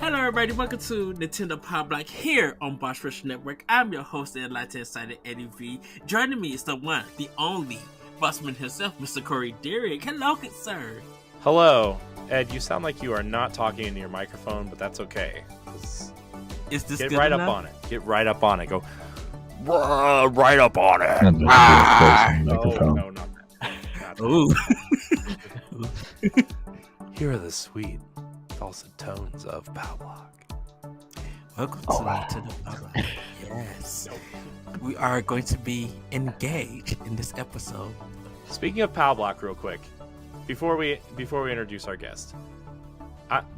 Hello, everybody. Welcome to Nintendo Pow Block here on Boss Rush Network. I'm your host and Latin Excited Eddie V. Joining me is the one, the only bossman himself, Mr. Corey Dirrig. Hello, good sir. Hello, Ed. You sound like you are not talking into your microphone, but that's okay. Is this Get good right enough? up on it. Get right up on it. Go right up on it. No, not that. Ooh. Here are the sweet, dulcet tones of Pow Block. Welcome to Nintendo Pow Block. Yes. We are going to be engaged in this episode. Speaking of Pow Block, real quick, before we introduce our guest,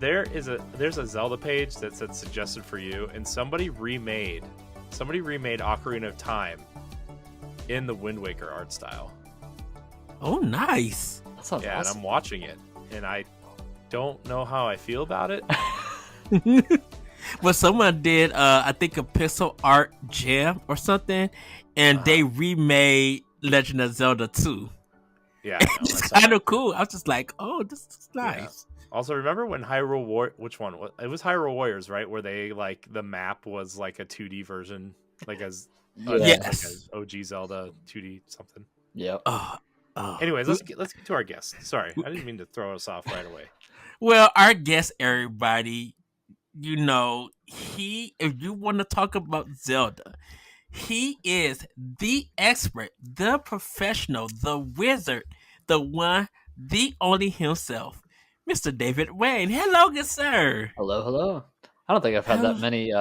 there's a Zelda page that said suggested for you, and somebody remade Ocarina of Time in the Wind Waker art style. Oh, nice. That sounds Yeah, awesome. and I'm watching it, and I don't know how I feel about it. Well, someone did, I think, a pixel art jam or something, and they remade Legend of Zelda 2. Yeah, It's kind of cool. I was just like, oh, this is nice. Yeah. Also, remember when which one? It was Hyrule Warriors, right? Where they the map was like a 2D version, like as Yes. like OG Zelda 2D something. Yep. Anyways, let's get to our guest. Sorry, I didn't mean to throw us off right away. Well, our guest, everybody, if you want to talk about Zelda, he is the expert, the professional, the wizard, the one, the only himself, Mr. David Wayne. Hello, good sir. Hello. I don't think I've had that many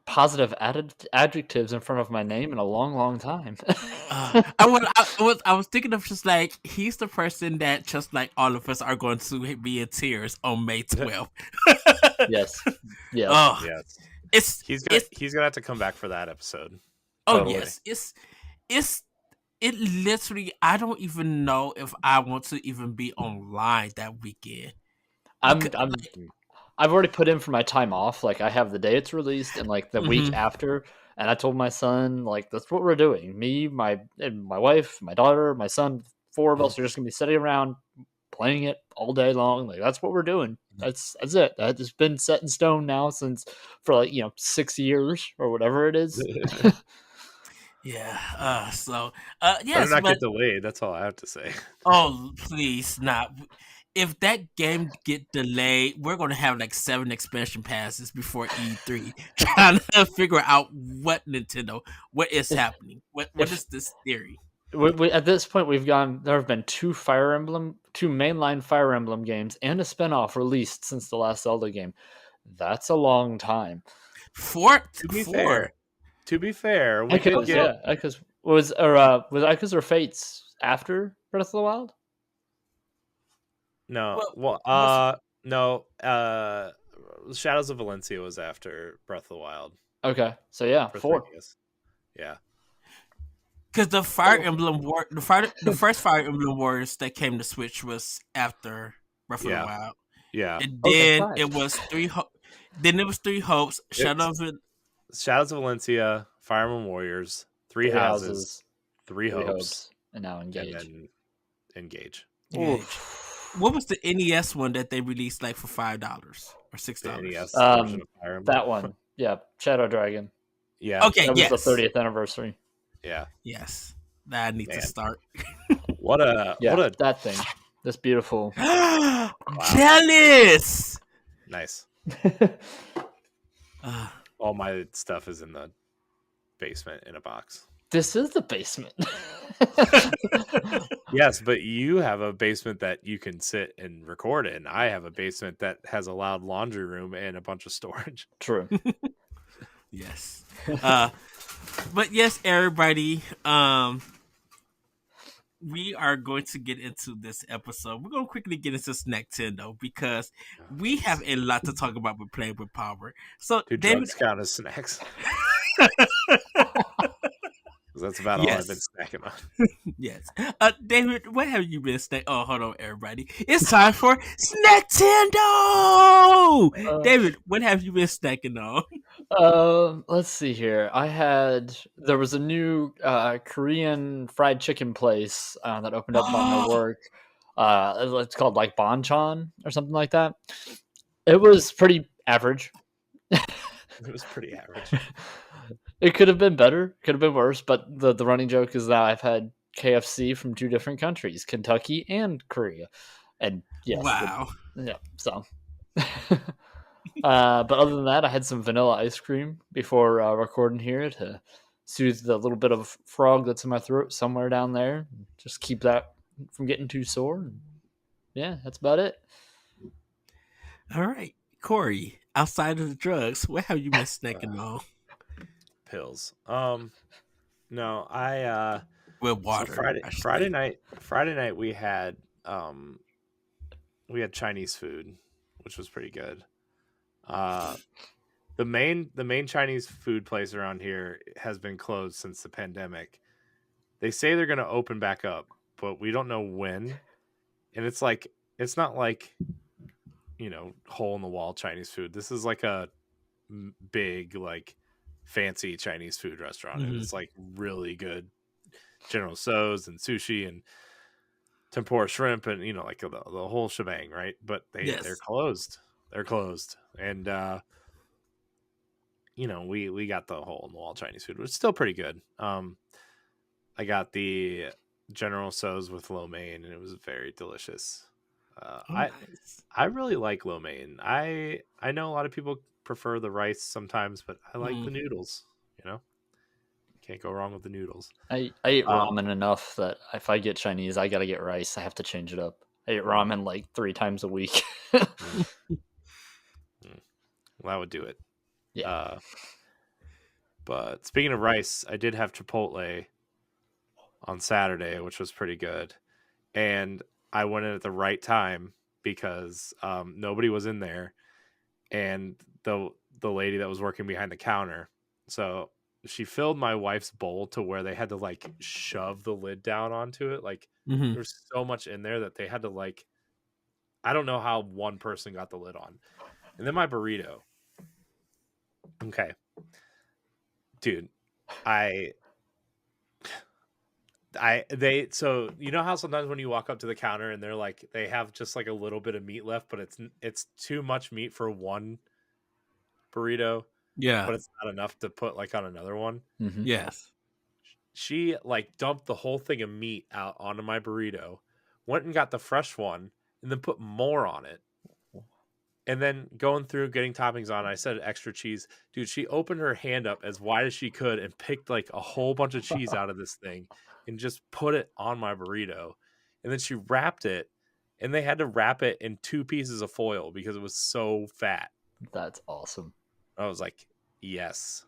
positive adjectives in front of my name in a long time. I was thinking of just like he's the person that just like all of us are going to be in tears on May 12th. Yes. Oh, Yes. He's gonna have to come back for that episode. Oh Totally. yes, it literally. I don't even know if I want to even be online that weekend. I've already put in for my time off. Like I have the day it's released and like the week after. And I told my son, like, that's what we're doing. Me, my wife, my daughter, my son, 4 of us are just gonna be sitting around playing it all day long. Like that's what we're doing. That's it. It's been set in stone now for 6 years or whatever it is. Yeah. Better not get delayed. That's all I have to say. Oh, please not. If that game get delayed, we're gonna have like 7 expansion passes before E3, trying to figure out what is happening. What is this theory? We, at this point, there have been 2 mainline Fire Emblem games and a spinoff released since the last Zelda game. That's a long time. To be fair, we could get because was Ica's or Fates after Breath of the Wild? No. No. Shadows of Valencia was after Breath of the Wild. Okay, so yeah, 4. 3DS. Yeah. Because the Fire Emblem the first Fire Emblem Warriors that came to Switch was after Breath of the Wild. Yeah. And then it was 3 then it was 3 Hopes, Shadows of Valencia, Fire Emblem Warriors, 3 Houses, 3 Hopes, and now Engage. And then Engage. What was the NES one that they released like for $5 or $6? The NES version of Fire Emblem. That one. Yeah, Shadow Dragon. Yeah. Okay, that was the 30th anniversary. Yeah. Yes. That I need to start. That thing. This beautiful. Jealous. Nice. All my stuff is in the basement in a box. This is the basement. Yes, but you have a basement that you can sit and record in. I have a basement that has a loud laundry room and a bunch of storage. True. Yes. But yes, everybody, we are going to get into this episode. We're going to quickly get into Snacktendo because we have a lot to talk about with playing with power. So, Do David, drugs count as snacks? That's about all I've been snacking on. Yes. David, what have you been snacking? Oh, hold on, everybody. It's time for Snacktendo! David, what have you been snacking on? Let's see here. There was a new Korean fried chicken place that opened up by my work. It's called like Bonchon or something like that. It was pretty average. It was pretty average. It could have been better, could have been worse, but the running joke is that I've had KFC from 2 different countries, Kentucky and Korea. And yes, Wow. yeah, so. But other than that, I had some vanilla ice cream before recording here to soothe the little bit of frog that's in my throat somewhere down there. Just keep that from getting too sore. Yeah, that's about it. All right, Corey. Outside of the drugs, what have you been snacking on? Pills. No, I With so water. Friday night we had Chinese food, which was pretty good. The main Chinese food place around here has been closed since the pandemic. They say they're going to open back up, but we don't know when. And it's not like, hole in the wall Chinese food. This is like a big, like, fancy Chinese food restaurant. Mm-hmm. And it's like really good General Tso's and sushi and tempura shrimp and like the whole shebang, right? But they're closed. They're closed. And we got the hole in the wall Chinese food, which is still pretty good. I got the General Tso's with lo mein, and it was very delicious. Nice. I really like lo mein. I know a lot of people prefer the rice sometimes, but I like the noodles. Can't go wrong with the noodles. I eat ramen enough that if I get Chinese, I gotta get rice. I have to change it up. I eat ramen like 3 times a week. Well, that would do it. Yeah. But speaking of rice, I did have Chipotle on Saturday, which was pretty good. And I went in at the right time because nobody was in there. And the lady that was working behind the counter, so she filled my wife's bowl to where they had to like shove the lid down onto it. Like there's so much in there that they had to like, I don't know how one person got the lid on. And then my burrito. Okay. Dude, so you know how sometimes when you walk up to the counter and they're like, they have just like a little bit of meat left, but it's too much meat for one burrito. Yeah. But it's not enough to put like on another one. Mm-hmm. Yes. She like dumped the whole thing of meat out onto my burrito, went and got the fresh one, and then put more on it. And then going through getting toppings on, I said extra cheese. Dude, she opened her hand up as wide as she could and picked like a whole bunch of cheese out of this thing and just put it on my burrito. And then she wrapped it, and they had to wrap it in 2 pieces of foil because it was so fat. That's awesome. I was like, yes.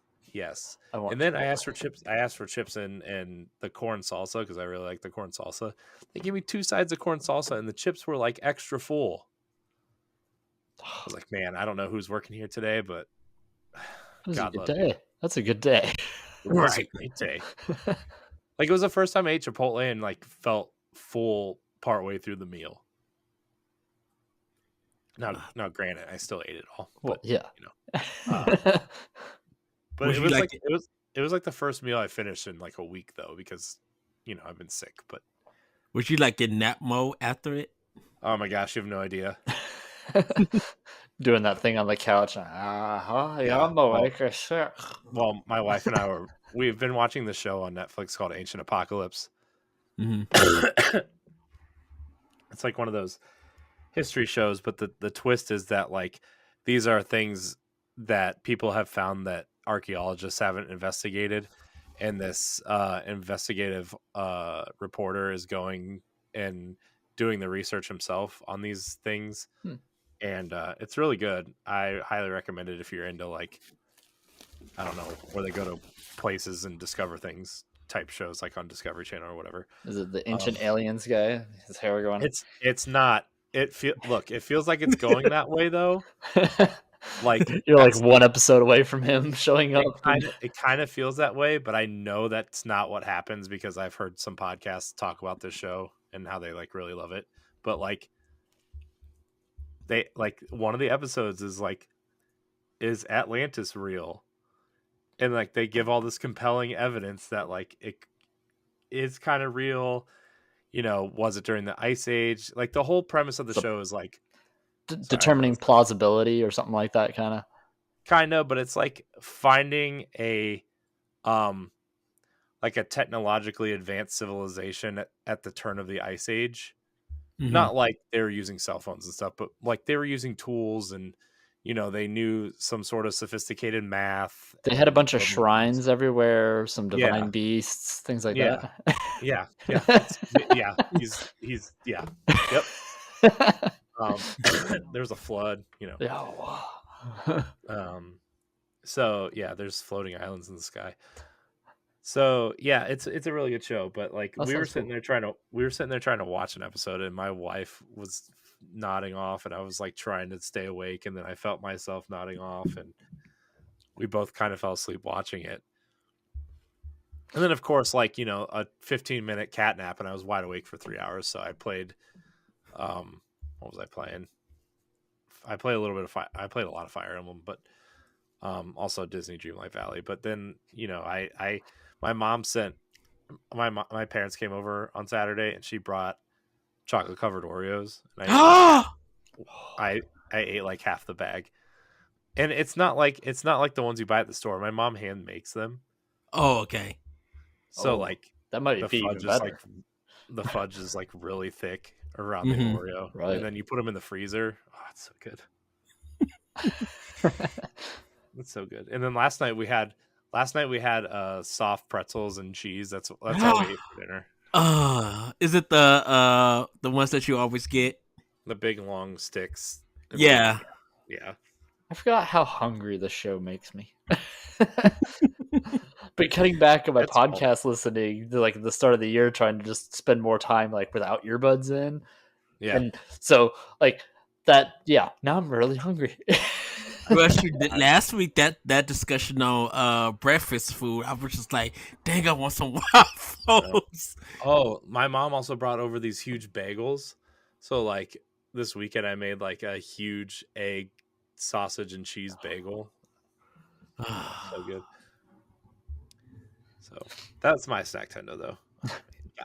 And then I asked for chips and the corn salsa because I really like the corn salsa. They gave me 2 sides of corn salsa, and the chips were like extra full. I was like, man, I don't know who's working here today, but God love you. That's a good day. It was a great day. Like, it was the first time I ate Chipotle and like felt full partway through the meal. Now, granted, I still ate it all. But, yeah. But it was like the first meal I finished in like a week though, because I've been sick. But would you like in nap mode after it? Oh my gosh, you have no idea. Doing that thing on the couch. Yeah. Well, my wife and we've been watching the show on Netflix called Ancient Apocalypse. Mm-hmm. It's like one of those history shows, but the twist is that like these are things that people have found that archaeologists haven't investigated, and this investigative reporter is going and doing the research himself on these things. And it's really good. I highly recommend it if you're into like, I don't know, where they go to places and discover things type shows, like on Discovery Channel or whatever. Is it the Ancient Aliens guy? His hair going? It's not. It feels like it's going that way though. Like you're like one episode away from him showing up. It kind of feels that way, but I know that's not what happens because I've heard some podcasts talk about this show and how they like really love it. But like, they like one of the episodes is Atlantis real? And like they give all this compelling evidence that like it is kind of real. Was it during the Ice Age? Like the whole premise of the show is like determining plausibility or something like that, kind of. But it's like finding a like a technologically advanced civilization at the turn of the Ice Age. Mhm. Not like they were using cell phones and stuff, but like they were using tools, and they knew some sort of sophisticated math. They had a and bunch of building things. shrines everywhere, some divine Yeah. beasts, things like Yeah. that. Yeah, yeah. He's yeah. Yep. There's a flood, Yeah. So yeah, there's floating islands in the sky. So yeah, it's a really good show. But like That we were sounds sitting cool. there trying to watch an episode, and my wife was nodding off, and I was like trying to stay awake, and then I felt myself nodding off, and we both kind of fell asleep watching it. And then of course, like, a 15-minute cat nap, and I was wide awake for 3 hours. So I played what was I playing? I played a little bit of I played a lot of Fire Emblem, but also Disney Dreamlight Valley. But then, my mom sent my parents came over on Saturday, and she brought chocolate covered Oreos, and I ate like half the bag. And it's not like the ones you buy at the store. My mom hand makes them. Oh, okay. So like that might the be fudge even is better. the fudge is like really thick around Mhm. the Oreo, Right. and then you put them in the freezer. Oh, it's so good. It's so good. And then last night we had soft pretzels and cheese. That's all we ate for dinner. Is it the ones that you always get? The big long sticks. Yeah. Yeah. I forgot how hungry the show makes me. But cutting back on my podcast listening, like at the start of the year, trying to just spend more time like without earbuds in. Yeah. And so like that, yeah, now I'm really hungry. Well, last week that discussion on breakfast food, I was just like, dang, I want some waffles. Oh, my mom also brought over these huge bagels. So like this weekend I made like a huge egg, sausage, and cheese bagel. So good. So that's my snack tendo though.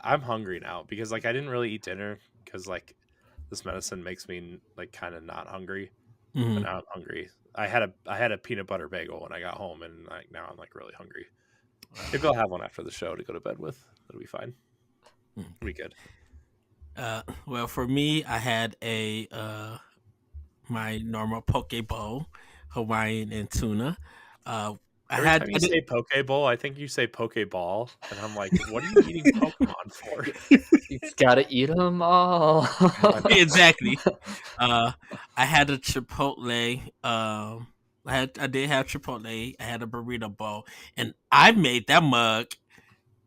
I'm hungry now because like I didn't really eat dinner because like this medicine makes me like kind of not hungry. Mhm. But now I'm hungry. I had a peanut butter bagel when I got home, and like now I'm like really hungry. Maybe I'll have one after the show to go to bed with. It'll be fine. It'll be good. Well, for me, I had my normal poke bowl, Hawaiian and tuna. Every time you say poke bowl, I think you say poke ball, and I'm like, what are you eating Pokemon for? You've got to eat them all. Exactly. I had a Chipotle. I did have Chipotle. I had a burrito bowl, and I made that mug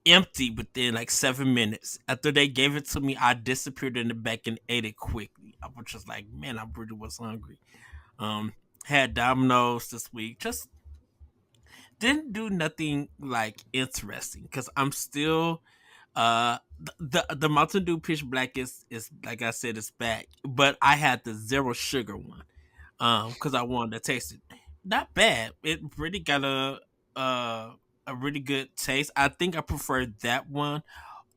empty within like 7 minutes. After they gave it to me, I disappeared in the back and ate it quickly. I was just like, man, I really was hungry. Had Domino's this week. Just didn't do nothing like interesting because I'm still the Mountain Dew Pitch Black is like I said, it's back, but I had the zero sugar one because I wanted to taste it. Not bad. It really got a really good taste. I think I prefer that one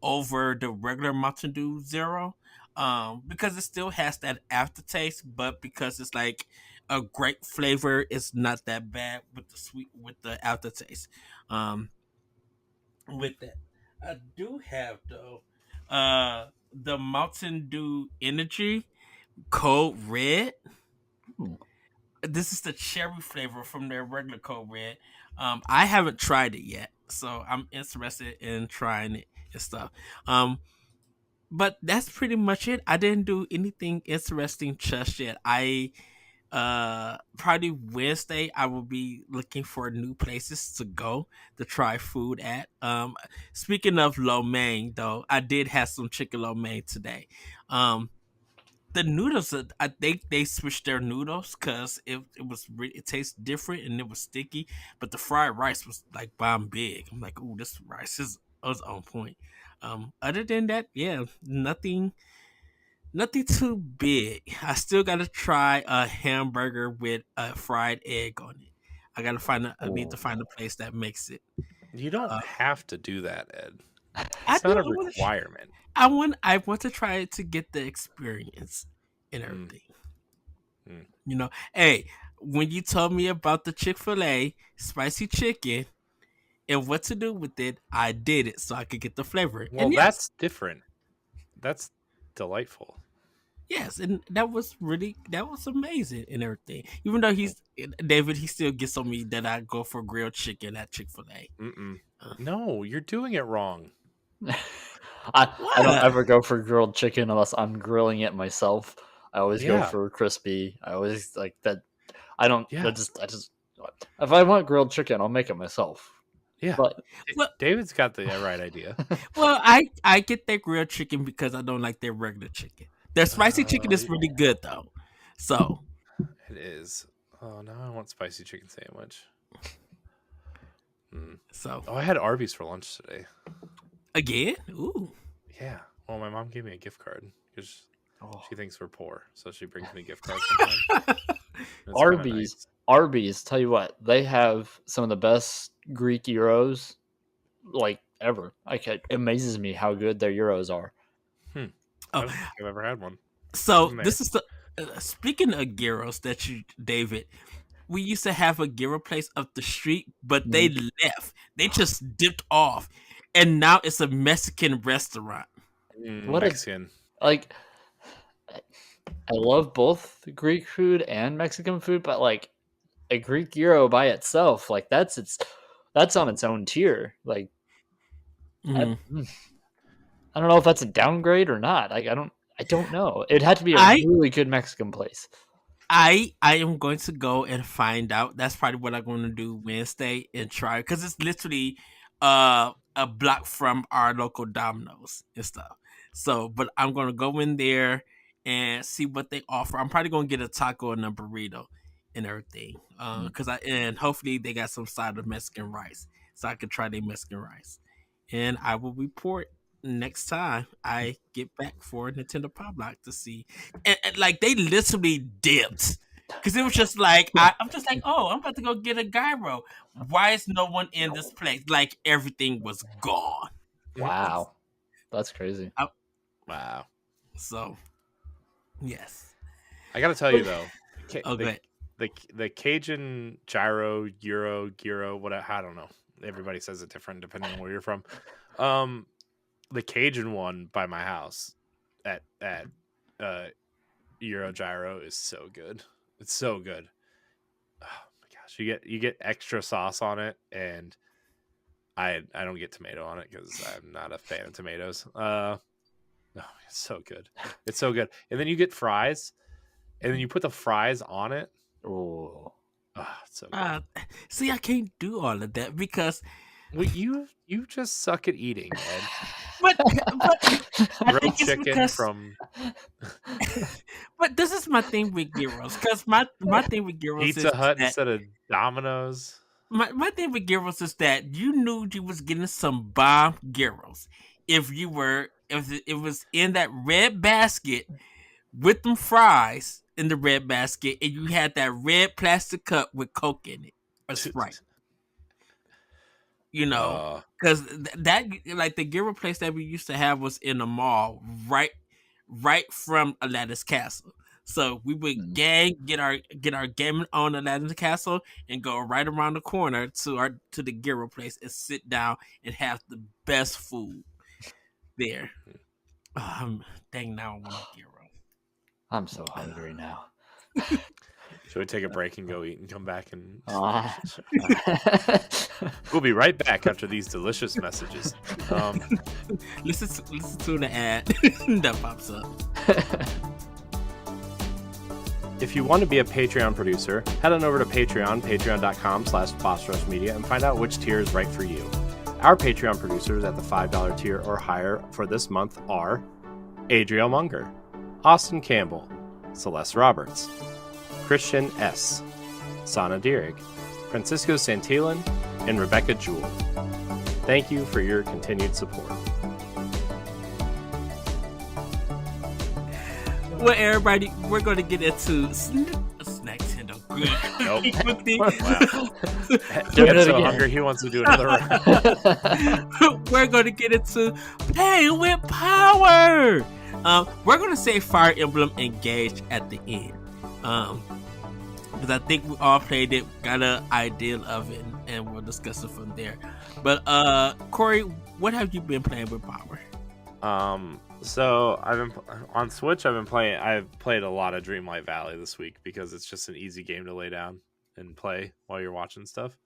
over the regular Mountain Dew Zero because it still has that aftertaste, but because it's like a great flavor, it's not that bad with the aftertaste. With that, I do have though the Mountain Dew Energy Code Red. This is the cherry flavor from their regular Code Red. I haven't tried it yet, so I'm interested in trying it and stuff. But that's pretty much it. I didn't do anything interesting just yet. I probably Wednesday I will be looking for new places to go to try food at. Speaking of lo mein though, I did have some chicken lo mein today. The noodles, I think they switched their noodles because it tastes different and it was sticky, but the fried rice was like bomb big. I'm like, ooh, this rice is was on point. Other than that, yeah, nothing too big. I still gotta try a hamburger with a fried egg on it. I need to find a place that makes it. You don't have to do that, Ed. I It's not a do wanna requirement. I want to try it to get the experience and everything. You know, hey, when you told me about the Chick-fil-A spicy chicken and what to do with it, I did it so I could get the flavor. Well, And yes, that's different. That's delightful. yes, and that was amazing and everything. Even though David, he still gets on me that I go for grilled chicken at Chick-fil-A. No, you're doing it wrong. I don't What? ever go for grilled chicken unless I'm grilling it myself. I always go Yeah. for crispy. I always like that. I don't. Yeah. I just. If I want grilled chicken, I'll make it myself. Yeah. But Well, David's got the right idea. well, I get their grilled chicken because I don't like their regular chicken. Their spicy chicken is really good though. So It is. Oh, now I want spicy chicken sandwich. so Oh, I had Arby's for lunch today. again, ooh, Yeah. Well, my mom gave me a gift card because oh, she thinks we're poor, so she brings me gift cards sometimes. It's Arby's, kinda nice. Arby's. Tell you what, they have some of the best Greek gyros like ever. It amazes me how good their gyros are. I Oh, don't think I've ever had one. so Man. this is the speaking of gyros that you, David. We used to have a gyro place up the street, but they left. They just dipped off, and now it's a Mexican restaurant. What a- Mexican. Like, I love both Greek food and Mexican food, but like a Greek gyro by itself, like that's on its own tier. Like, Mhm. I don't know if that's a downgrade or not. Like, I don't know. It had to be a I- really good Mexican place. I am going to go and find out. That's probably what I'm going to do Wednesday and try because it's literally a block from our local Domino's and stuff. So, but I'm going to go in there and see what they offer. I'm probably going to get a taco and a burrito and everything and hopefully they got some side of Mexican rice so I can try their Mexican rice. And I will report next time I get back for Nintendo Pow Block to see. And like they literally dipped. Because it was just like I'm just like, oh, I'm about to go get a gyro. Why is no one in this place? Like everything was gone. Wow, that's crazy. Wow. So yes. I got to tell you though, Okay. the Cajun gyro, gyro, whatever. I don't know. Everybody says it different depending on where you're from. The Cajun one by my house at Euro Gyro is so good. It's so good. Oh my gosh, you get extra sauce on it, and I don't get tomato on it because I'm not a fan of tomatoes. Oh, it's so good. It's so good. And then you get fries, and then you put the fries on it. Oh, It's so good. See, I can't do all of that because Well, you just suck at eating, Ed. but I Grilled think it's chicken because from but this is my thing with gyros because my thing with gyros Pizza is Hut that instead of Domino's. my thing with gyros is that you knew you was getting some bomb gyros if it was in that red basket with them fries in the red basket and you had that red plastic cup with Coke in it or Sprite. You know, because that like the gyro place that we used to have was in the mall, right from Aladdin's Castle. So we would get our gaming on Aladdin's Castle and go right around the corner to the gyro place and sit down and have the best food there. Dang, now I want a gyro. I'm so hungry now. Should we take a break and go eat and come back and Uh, we'll be right back after these delicious messages. Listen to the ad that pops up. If you want to be a Patreon producer, head on over to patreon.com/bossrushmedia and find out which tier is right for you. Our Patreon producers at the $5 tier or higher for this month are Adriel Munger, Austin Campbell, Celeste Roberts, Christian S., Sana Dirrig, Francisco Santillan, and Rebecca Jewell. Thank you for your continued support. Well, everybody, we're going to get into Snack Tendo. Good. Nope. Quickly. Wow. Doing Ed's it so again. hungry he wants to do another round. We're going to get into Play with Power. We're going to say Fire Emblem Engage at the end. Because I think we all played it, got an idea of it, and we'll discuss it from there. But Corey, what have you been playing with Power? So I've been on Switch. I've played a lot of Dreamlight Valley this week because it's just an easy game to lay down and play while you're watching stuff.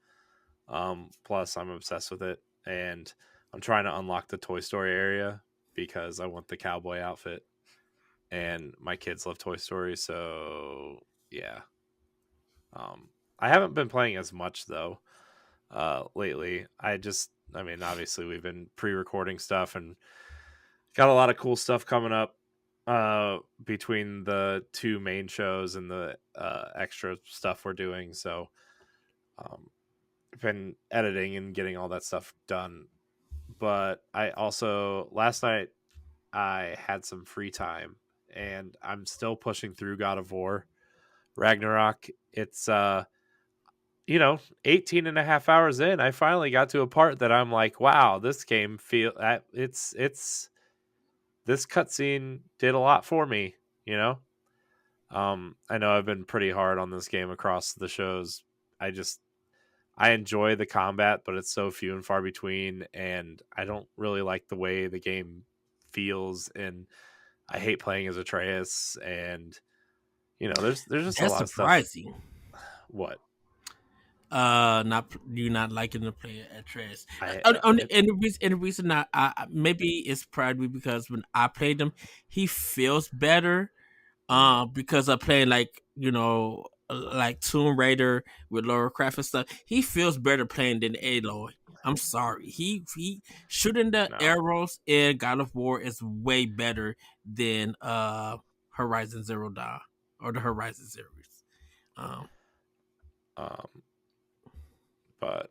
Plus, I'm obsessed with it, and I'm trying to unlock the Toy Story area because I want the cowboy outfit, and my kids love Toy Story, so yeah. I haven't been playing as much though lately. Obviously we've been pre-recording stuff and got a lot of cool stuff coming up between the two main shows and the extra stuff we're doing. So I've been editing and getting all that stuff done. But I also last night I had some free time and I'm still pushing through God of War Ragnarok. It's 18 and a half hours in, I finally got to a part that I'm like, wow, this game this cutscene did a lot for me, I know I've been pretty hard on this game across the shows. I enjoy the combat, but it's so few and far between, and I don't really like the way the game feels, and I hate playing as Atreus, and there's just a That's lot of surprising. stuff. What? Not you not liking the player at Trash. And the reason I maybe it's probably because when I played him, he feels better. Because I play like like Tomb Raider with Laura Craft and stuff. He feels better playing than Aloy. I'm sorry. He shooting the arrows in God of War is way better than Horizon Zero Dawn or the Horizon series. But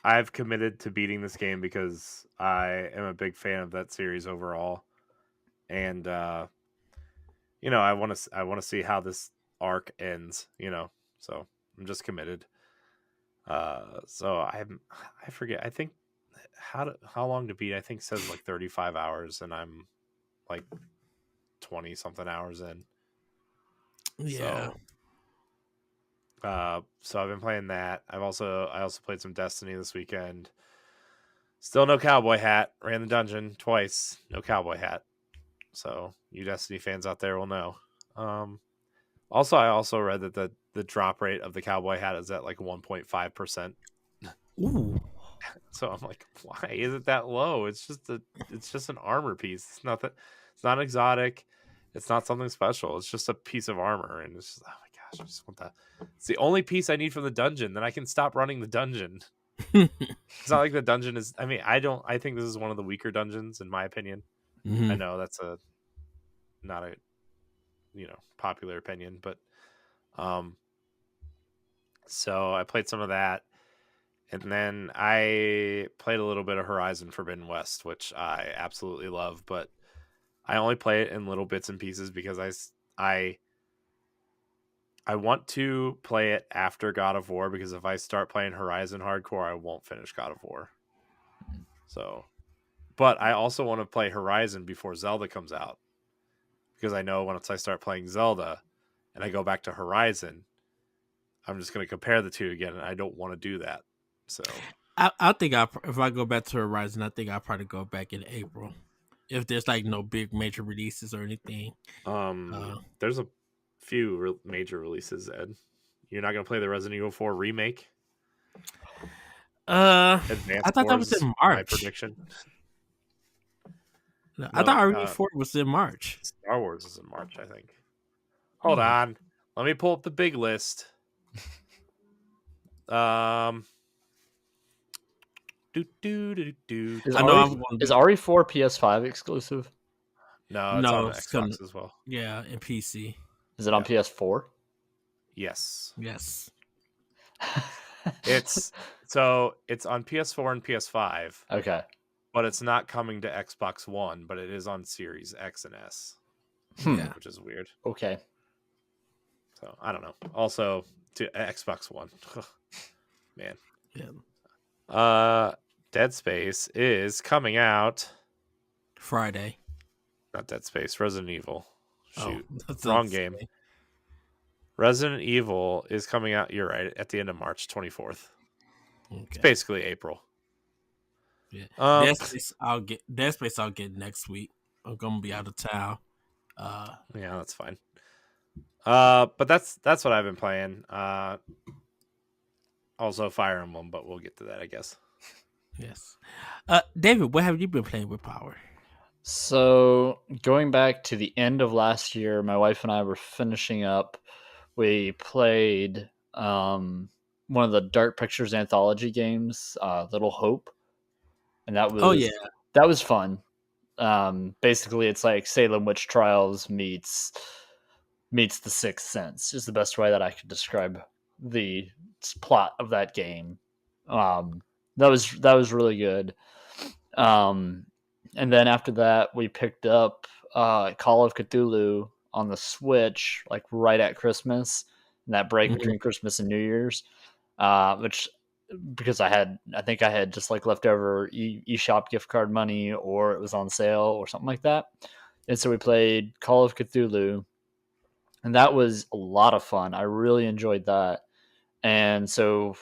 I've committed to beating this game because I am a big fan of that series overall, and I want to see how this arc ends. So I'm just committed. So I forget. I think how long to beat? I think says like 35 hours, and I'm like 20 something hours in. Yeah. So I've been playing that. I also played some Destiny this weekend. Still no cowboy hat. Ran the dungeon twice. No cowboy hat. So you Destiny fans out there will know. Also, I also read that the drop rate of the cowboy hat is at like 1.5%. Ooh. So I'm like, why is it that low? It's just an armor piece. It's not exotic. It's not something special. It's just a piece of armor, and it's just, oh my gosh, I just want that. It's the only piece I need from the dungeon. Then I can stop running the dungeon. It's not like the dungeon is. I mean, I think this is one of the weaker dungeons in my opinion. Mm-hmm. I know that's not a popular opinion, but so I played some of that, and then I played a little bit of Horizon Forbidden West, which I absolutely love, but I only play it in little bits and pieces because I want to play it after God of War, because if I start playing Horizon hardcore, I won't finish God of War. So, but I also want to play Horizon before Zelda comes out, because I know once I start playing Zelda and I go back to Horizon, I'm just going to compare the two again, and I don't want to do that. So I think if I go back to Horizon, I think I'll probably go back in April. If there's like no big major releases or anything. There's a few major releases, Ed. You're not going to play the Resident Evil 4 remake? Advanced I thought that was in March. My prediction. No, I thought RE4 was in March. Star Wars is in March, I think. Hold on. Let me pull up the big list. Is RE4 PS5 exclusive? No, it's on Xbox as well. Yeah, and PC. Is it on PS4? Yes. It's on PS4 and PS5. Okay. But it's not coming to Xbox One, but it is on Series X and S. Yeah. Which is weird. Okay. So, I don't know. Also, to Xbox One. Man. Yeah. Dead Space is coming out Friday. Not Dead Space, Resident Evil. Shoot. Oh, wrong game. Resident Evil is coming out. You're right, at the end of March 24th. It's Okay. basically April. Yeah. Um, Dead Space I'll get next week. I'm gonna be out of town. yeah, that's fine. But that's what I've been playing. Also Fire Emblem, but we'll get to that, I guess. yes. David, what have you been playing with Power? So going back to the end of last year, my wife and I were finishing up. We played one of the Dark Pictures anthology games, Little Hope, and that was fun. Basically, it's like Salem Witch Trials meets The Sixth Sense. Is the best way that I could describe the plot of that game. That was really good. And then after that, we picked up Call of Cthulhu on the Switch, like right at Christmas, and that break between Christmas and New Year's, which because I think I had just like leftover eShop gift card money, or it was on sale or something like that. And so we played Call of Cthulhu, and that was a lot of fun. I really enjoyed that. And so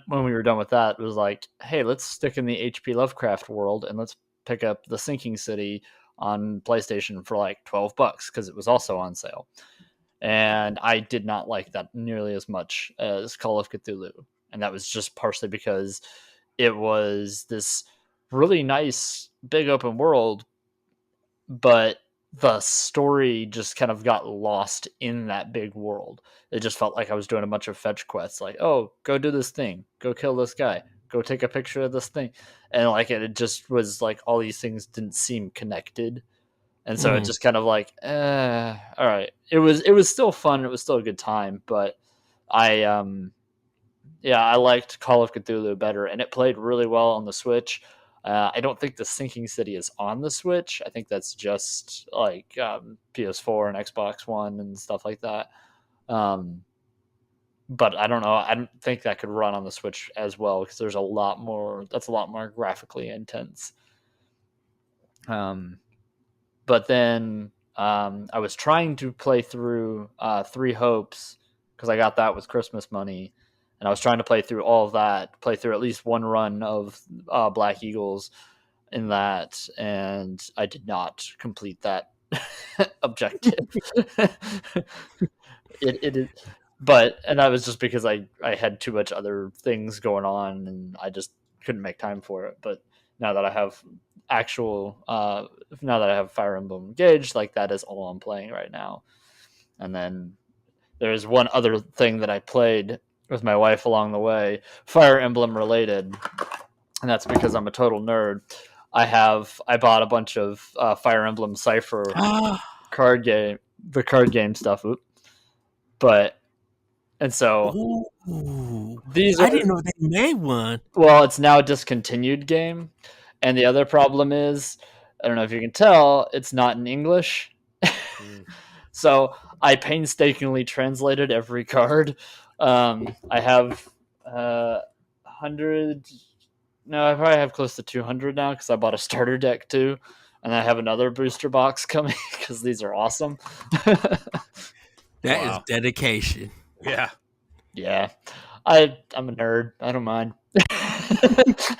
when we were done with that, it was like, hey, let's stick in the HP Lovecraft world and let's pick up The Sinking City on PlayStation for like $12 because it was also on sale. And I did not like that nearly as much as Call of Cthulhu. And that was just partially because it was this really nice big open world, but the story just kind of got lost in that big world. It just felt like I was doing a bunch of fetch quests, like, oh, go do this thing, go kill this guy, go take a picture of this thing. And like it just was like all these things didn't seem connected. And so it just kind of like, all right. It was still fun, it was still a good time, but I liked Call of Cthulhu better, and it played really well on the Switch. I don't think The Sinking City is on the Switch. I think that's just like PS4 and Xbox One and stuff like that. But I don't know. I don't think that could run on the Switch as well because there's a lot more. That's a lot more graphically intense. But then I was trying to play through Three Hopes because I got that with Christmas money. And I was trying to play through all of that, play through at least one run of Black Eagles in that, and I did not complete that objective. it but and that was just because I had too much other things going on, and I just couldn't make time for it. But now that I have now that I have Fire Emblem Engage, like that is all I'm playing right now. And then there's one other thing that I played with my wife along the way, Fire Emblem related, and that's because I'm a total nerd. I bought a bunch of Fire Emblem Cypher the card game stuff, and so these I didn't know they made one. Well, it's now a discontinued game, and the other problem is, I don't know if you can tell, it's not in English. So I painstakingly translated every card. I have 100. No, I probably have close to 200 now because I bought a starter deck too, and I have another booster box coming because these are awesome. That is dedication. Yeah, yeah. I'm a nerd. I don't mind. That's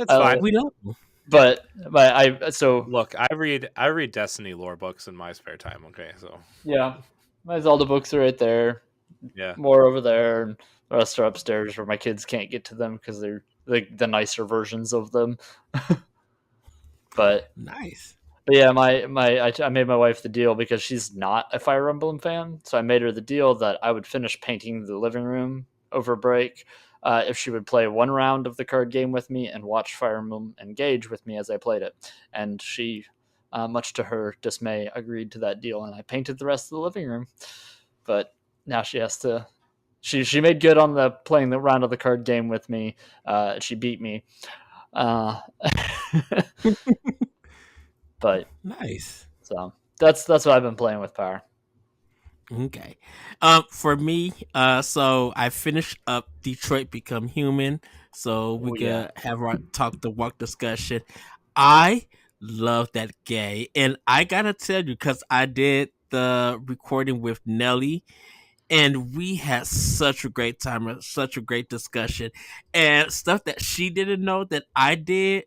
fine. We don't. But look, I read Destiny lore books in my spare time. Okay, so yeah, my Zelda books are right there. Yeah, more over there, and the rest are upstairs where my kids can't get to them because they're like the nicer versions of them. But nice. But yeah, I made my wife the deal because she's not a Fire Emblem fan, so I made her the deal that I would finish painting the living room over break if she would play one round of the card game with me and watch Fire Emblem Engage with me as I played it. And she, much to her dismay, agreed to that deal, and I painted the rest of the living room. But now she has to. She made good on the playing the round of the card game with me. She beat me. But nice. So that's what I've been playing with Power. Okay. For me, so I finished up Detroit Become Human, so we can have our talk the walk discussion. I love that game, and I gotta tell you, because I did the recording with Nelly, and we had such a great time, such a great discussion, and stuff that she didn't know that I did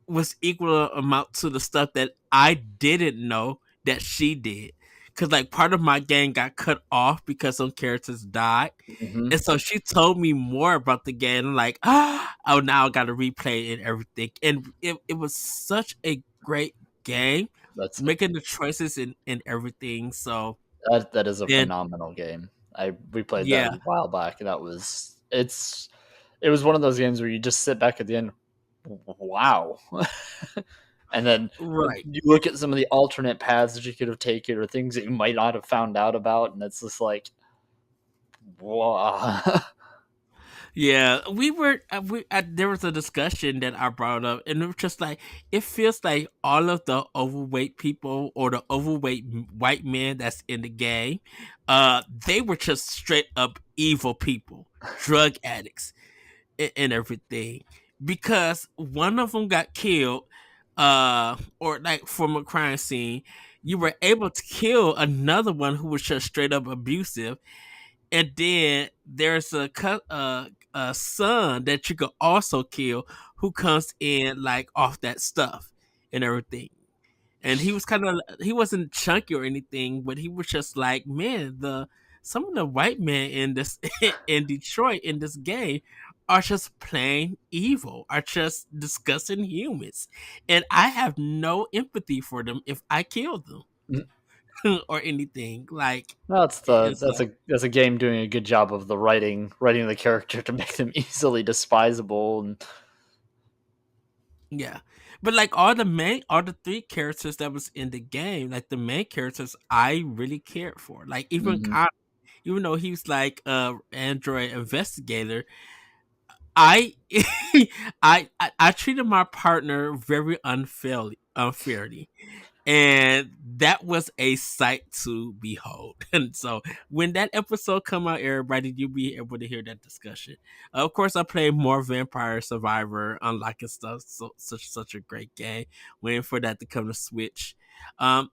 was equal amount to the stuff that I didn't know that she did. Cause like part of my game got cut off because some characters died, Hmm. and so she told me more about the game. I'm like, oh, now I got to replay it and everything, and it was such a great game, That's making the choices and everything. So that is a and phenomenal game. We played that a yeah, while back, and it was one of those games where you just sit back at the end, wow, and then right. you look at some of the alternate paths that you could have taken or things that you might not have found out about, and it's just like, wow. Yeah, we were. There was a discussion that I brought up, and it was just like it feels like all of the overweight people or the overweight white men that's in the game, they were just straight up evil people, drug addicts, and everything. Because one of them got killed, or like from a crime scene, you were able to kill another one who was just straight up abusive, and then there's a son that you could also kill who comes in like off that stuff and everything. And he was kind of he wasn't chunky or anything, but he was just like, man, the some of the white men in this in Detroit in this game are just plain evil, are just disgusting humans, and I have no empathy for them if I kill them or anything like. And so That's a game doing a good job of the writing the character to make them easily despisable. And yeah. But like all the three characters that was in the game, like the main characters I really cared for. Like even Mhm. Connor, even though he was like android investigator, I I treated my partner very unfairly, and that was a sight to behold. And so when that episode come out, everybody, you'll be able to hear that discussion. Of course, I played more Vampire Survivor, unlocking stuff. So such a great game. Waiting for that to come to Switch.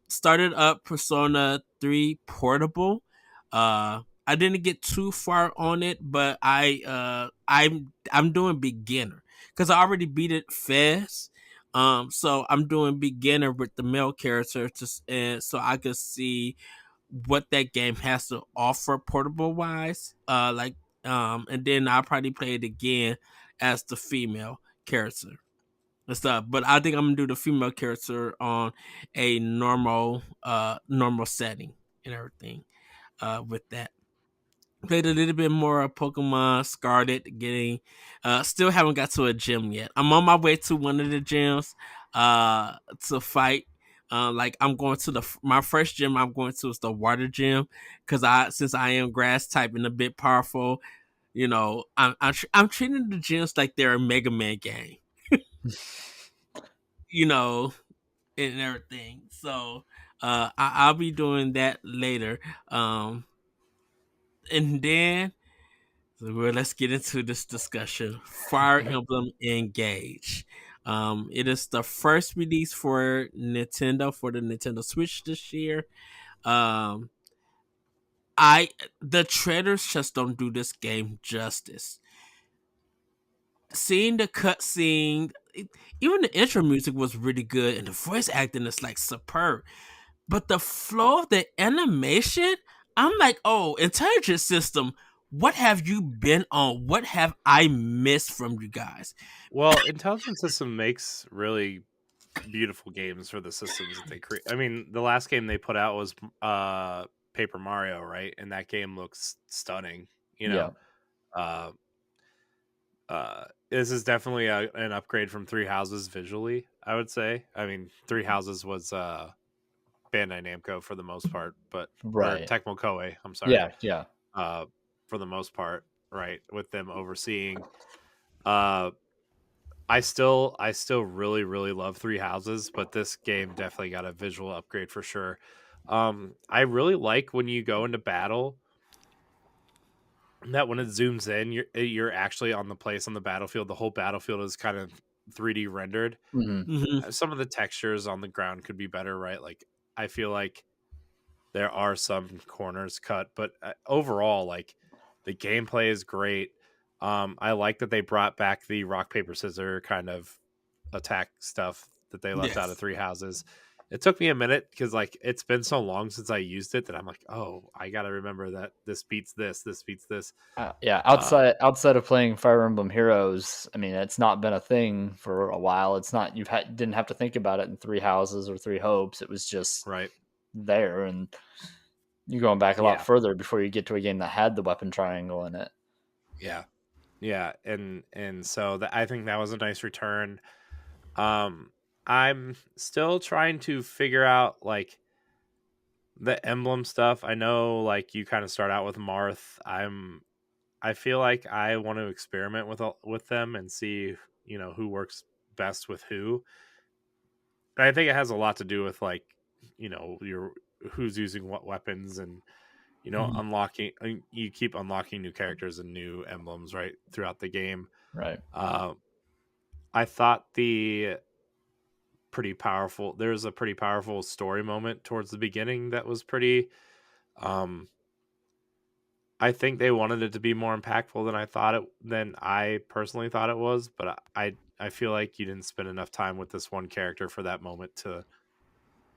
Started up Persona 3 Portable. I didn't get too far on it, but I'm doing beginner because I already beat it fast. So I'm doing beginner with the male character just and so I could see what that game has to offer portable wise. And then I'll probably play it again as the female character and stuff. But I think I'm gonna do the female character on a normal setting and everything. With that. Played a little bit more of Pokemon Scarlet, getting still haven't got to a gym yet. I'm on my way to one of the gyms to fight. Like I'm going to my first gym I'm going to is the water gym because I since I am grass type and a bit powerful, I'm treating the gyms like they're a Mega Man game, you know, and everything. So I'll be doing that later. And then So well, let's get into this discussion. Fire Emblem Engage. It is the first release for Nintendo for the Nintendo Switch this year. Um, I the trailers just don't do this game justice. Seeing the cutscene, even the intro music was really good, and the voice acting is like superb. But the flow of the animation, I'm like, oh, intelligence system, what have you been on? What have I missed from you guys? Well, Intelligent System makes really beautiful games for the systems that they create. I mean, the last game they put out was Paper Mario, right? And that game looks stunning. You Yeah. know, uh, this is definitely an upgrade from Three Houses visually. I would say. I mean, Three Houses was Bandai Namco for the most part, but or Right. Tecmo Koei. I'm sorry. Yeah. Yeah. Uh, for the most part, right? With them overseeing. Uh, I still really really love Three Houses, but this game definitely got a visual upgrade for sure. I really like when you go into battle that when it zooms in, you're actually on the place on the battlefield. The whole battlefield is kind of 3D rendered. Hmm. Hmm. Some of the textures on the ground could be better, right? Like I feel like there are some corners cut, but overall, like the gameplay is great. I like that they brought back the rock paper scissors kind of attack stuff that they left out of Yes. Three Houses. It took me a minute because like it's been so long since I used it that I'm like, oh, I gotta remember that this beats this beats this. Yeah, Uh, outside of playing Fire Emblem Heroes, I mean, it's not been a thing for a while. It's not didn't have to think about it in Three Houses or Three Hopes. It was just right? there, and you're going back a lot Yeah, further before you get to a game that had the weapon triangle in it. yeah, yeah, and so I think that was a nice return. Um, I'm still trying to figure out like the emblem stuff. I know like you kind of start out with Marth. I feel like I want to experiment with them and see, who works best with who. And I think it has a lot to do with like, your who's using what weapons and Mhm. unlocking. You keep unlocking new characters and new emblems right throughout the game. Right. Uh, I thought there's a pretty powerful story moment towards the beginning that was pretty. Um, I think they wanted it to be more impactful than I personally thought it was, but I feel like you didn't spend enough time with this one character for that moment to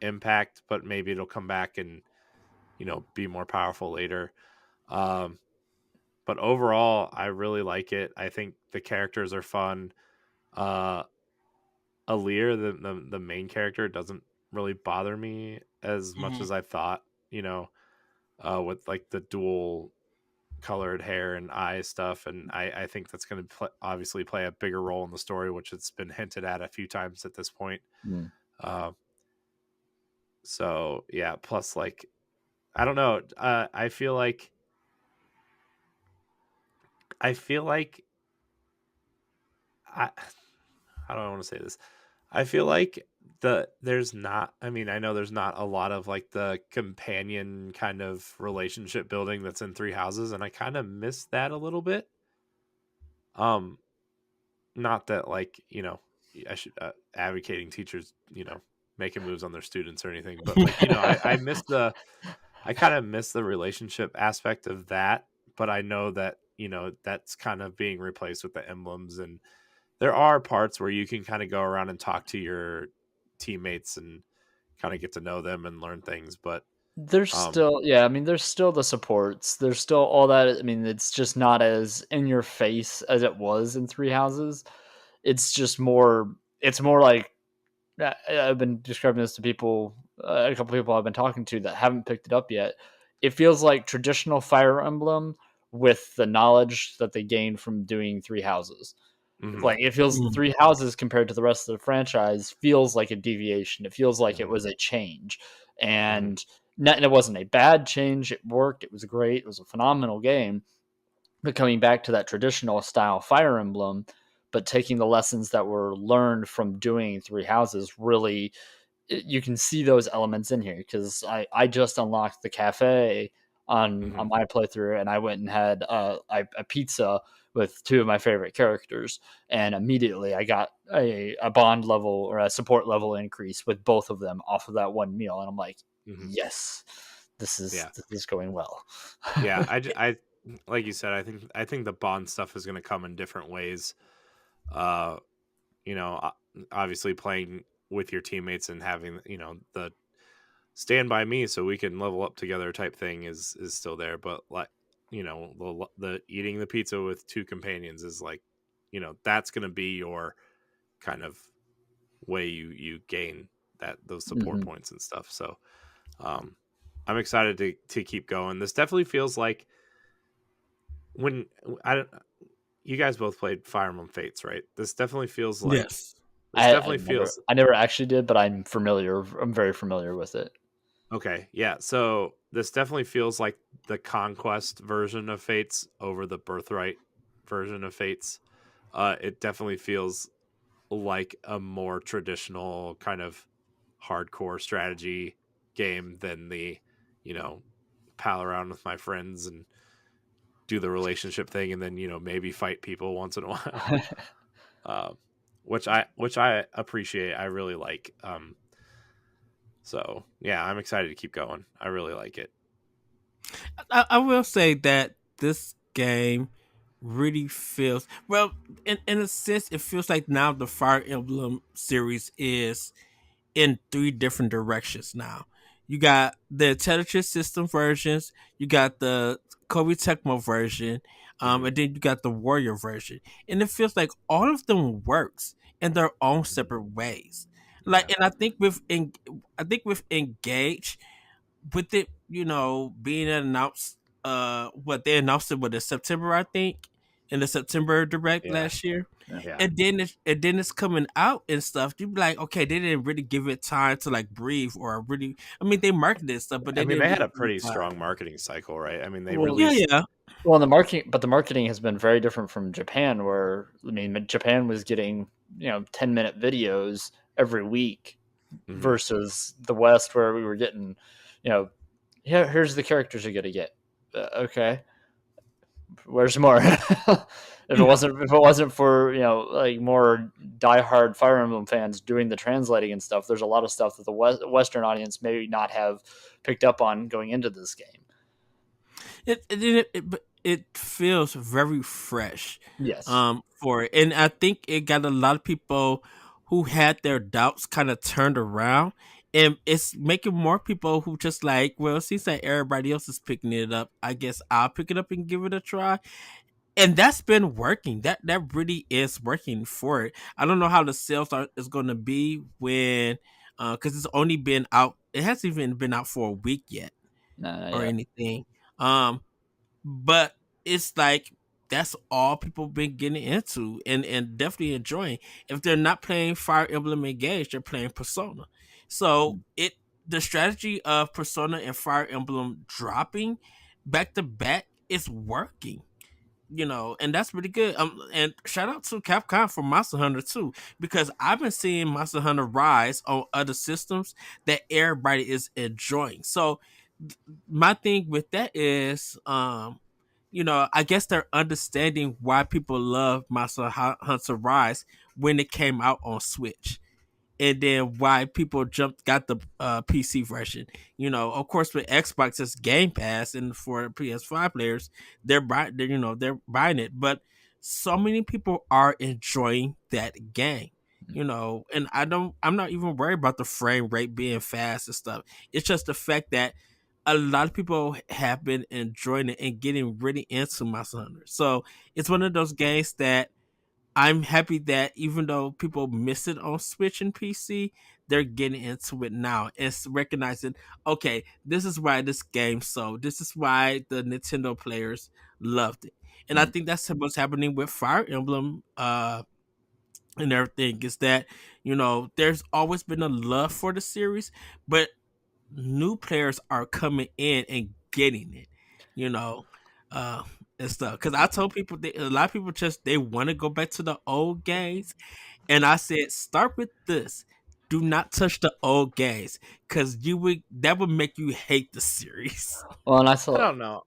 impact, but maybe it'll come back and be more powerful later. Um, but overall, I really like it. I think the characters are fun. Uh, Alir, the main character, doesn't really bother me as much Mhm. as I thought. With like the dual colored hair and eye stuff, and I think that's going to obviously play a bigger role in the story, which it's been hinted at a few times at this point. Mm. Uh, so yeah, plus like I don't know, I feel like I how do I want to say this? I feel like there's not. I mean, I know there's not a lot of like the companion kind of relationship building that's in Three Houses, and I kind of miss that a little bit. Um, Not that like I should advocating teachers making moves on their students or anything, but like I kind of miss the relationship aspect of that, but I know that that's kind of being replaced with the emblems, and there are parts where you can kind of go around and talk to your teammates and kind of get to know them and learn things, but There's um still, yeah, I mean, there's still the supports. There's still all that. I mean, it's just not as in your face as it was in Three Houses. It's just more. It's more like I've been describing this to people, a couple people I've been talking to that haven't picked it up yet. It feels like traditional Fire Emblem with the knowledge that they gained from doing Three Houses. mhm, Like it feels Mhm. Three Houses compared to the rest of the franchise feels like a deviation. It feels like it mhm, was a change, mhm, and it wasn't a bad change. It worked. It was great. It was a phenomenal game. But coming back to that traditional style Fire Emblem, but taking the lessons that were learned from doing Three Houses, really, you can see those elements in here because I just unlocked the cafe on mhm, my playthrough, and I went and had a pizza with two of my favorite characters, and immediately I got a bond level or a support level increase with both of them off of that one meal, and I'm like, mhm. yes, Yeah. this is going well. Yeah, I like you said, I think the bond stuff is going to come in different ways. Uh, obviously playing with your teammates and having the stand by me so we can level up together type thing is still there, but like the eating the pizza with two companions is like that's going to be your kind of way you gain those support Hmm. points and stuff. So um I'm excited to keep going. This definitely feels like when I don't you guys both played Fire Emblem Fates, right? Yes. This definitely feels I never actually did, but I'm familiar. I'm very familiar with it. okay. Yeah, so this definitely feels like the Conquest version of Fates over the Birthright version of Fates. It definitely feels like a more traditional kind of hardcore strategy game than the, you know, pal around with my friends and do the relationship thing and then, maybe fight people once in a while. uh, which I appreciate. I really like. So yeah, I'm excited to keep going. I really like it. I will say that this game really feels well. In a sense, it feels like now the Fire Emblem series is in three different directions now. You got the intelligent system versions, you got the Kobe Tecmo version, Hmm. and then you got the Warrior version. And it feels like all of them works in their own separate ways. Like, Yeah. and I think with Engage, with it, being announced, what they announced it with in September, I think, in the September direct Yeah. last year, Yeah. and then it's coming out and stuff. You be like, okay, they didn't really give it time to like breathe or really. I mean, they marketed stuff, but I they mean, didn't they had really a give it pretty time. strong marketing cycle, right? I mean, they Well, Yeah, released. yeah, Well, the marketing has been very different from Japan, where I mean, Japan was getting 10-minute videos every week Mhm. versus the West, where we were getting, you know, here's the characters you're gonna get. Okay, where's more? yeah. If it wasn't for like more diehard Fire Emblem fans doing the translating and stuff, there's a lot of stuff that the Western audience may not have picked up on going into this game. It feels very fresh, Yes. for it, and I think it got a lot of people who had their doubts kind of turned around, and it's making more people who just like, well, it seems like everybody else is picking it up. I guess I'll pick it up and give it a try, and that's been working. That really is working for it. I don't know how the sales is going to be when, because it's only been out. It hasn't even been out for a week yet No, not or yet. anything. Um, but it's like that's all people been getting into and definitely enjoying. If they're not playing Fire Emblem Engage, they're playing Persona. So the strategy of Persona and Fire Emblem dropping back to back is working. And that's really good. And shout out to Capcom for Monster Hunter too, because I've been seeing Monster Hunter rise on other systems that everybody is enjoying. So my thing with that is, I guess they're understanding why people love Monster Hunter Rise when it came out on Switch, and then why people got the PC version. Of course, with Xbox's Game Pass and for PS5 players, they're buying it. But so many people are enjoying that game. And I'm not even worried about the frame rate being fast and stuff. It's just the fact that a lot of people have been enjoying it and getting really into Monster Hunter. So it's one of those games that I'm happy that even though people miss it on Switch and PC, they're getting into it now and recognizing, okay, this is why this game sold. This is why the Nintendo players loved it. And I think that's what's happening with Fire Emblem, and everything, is that, there's always been a love for the series, but new players are coming in and getting it, you know, uh, and stuff. Because I told people that a lot of people just they want to go back to the old games, and I said start with this. Do not touch the old games, because that would make you hate the series. Well, and I don't know.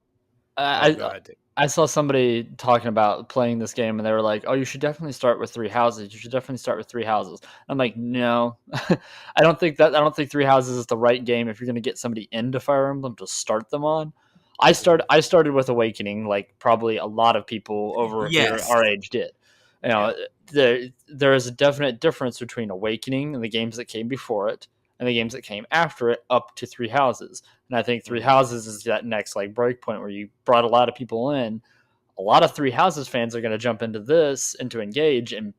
Oh, I go ahead, Dave. I saw somebody talking about playing this game, and they were like, "Oh, you should definitely start with Three Houses. You should definitely start with Three Houses." I'm like, "No, I don't think that. I don't think Three Houses is the right game if you're going to get somebody into Fire Emblem to start them on." I started with Awakening, like probably a lot of people over here Yes. our age did. You know, Yeah. there is a definite difference between Awakening and the games that came before it and the games that came after it, up to Three Houses. And I think Three Mhm. Houses is that next like break point where you brought a lot of people in. A lot of Three Houses fans are going to jump into Engage, and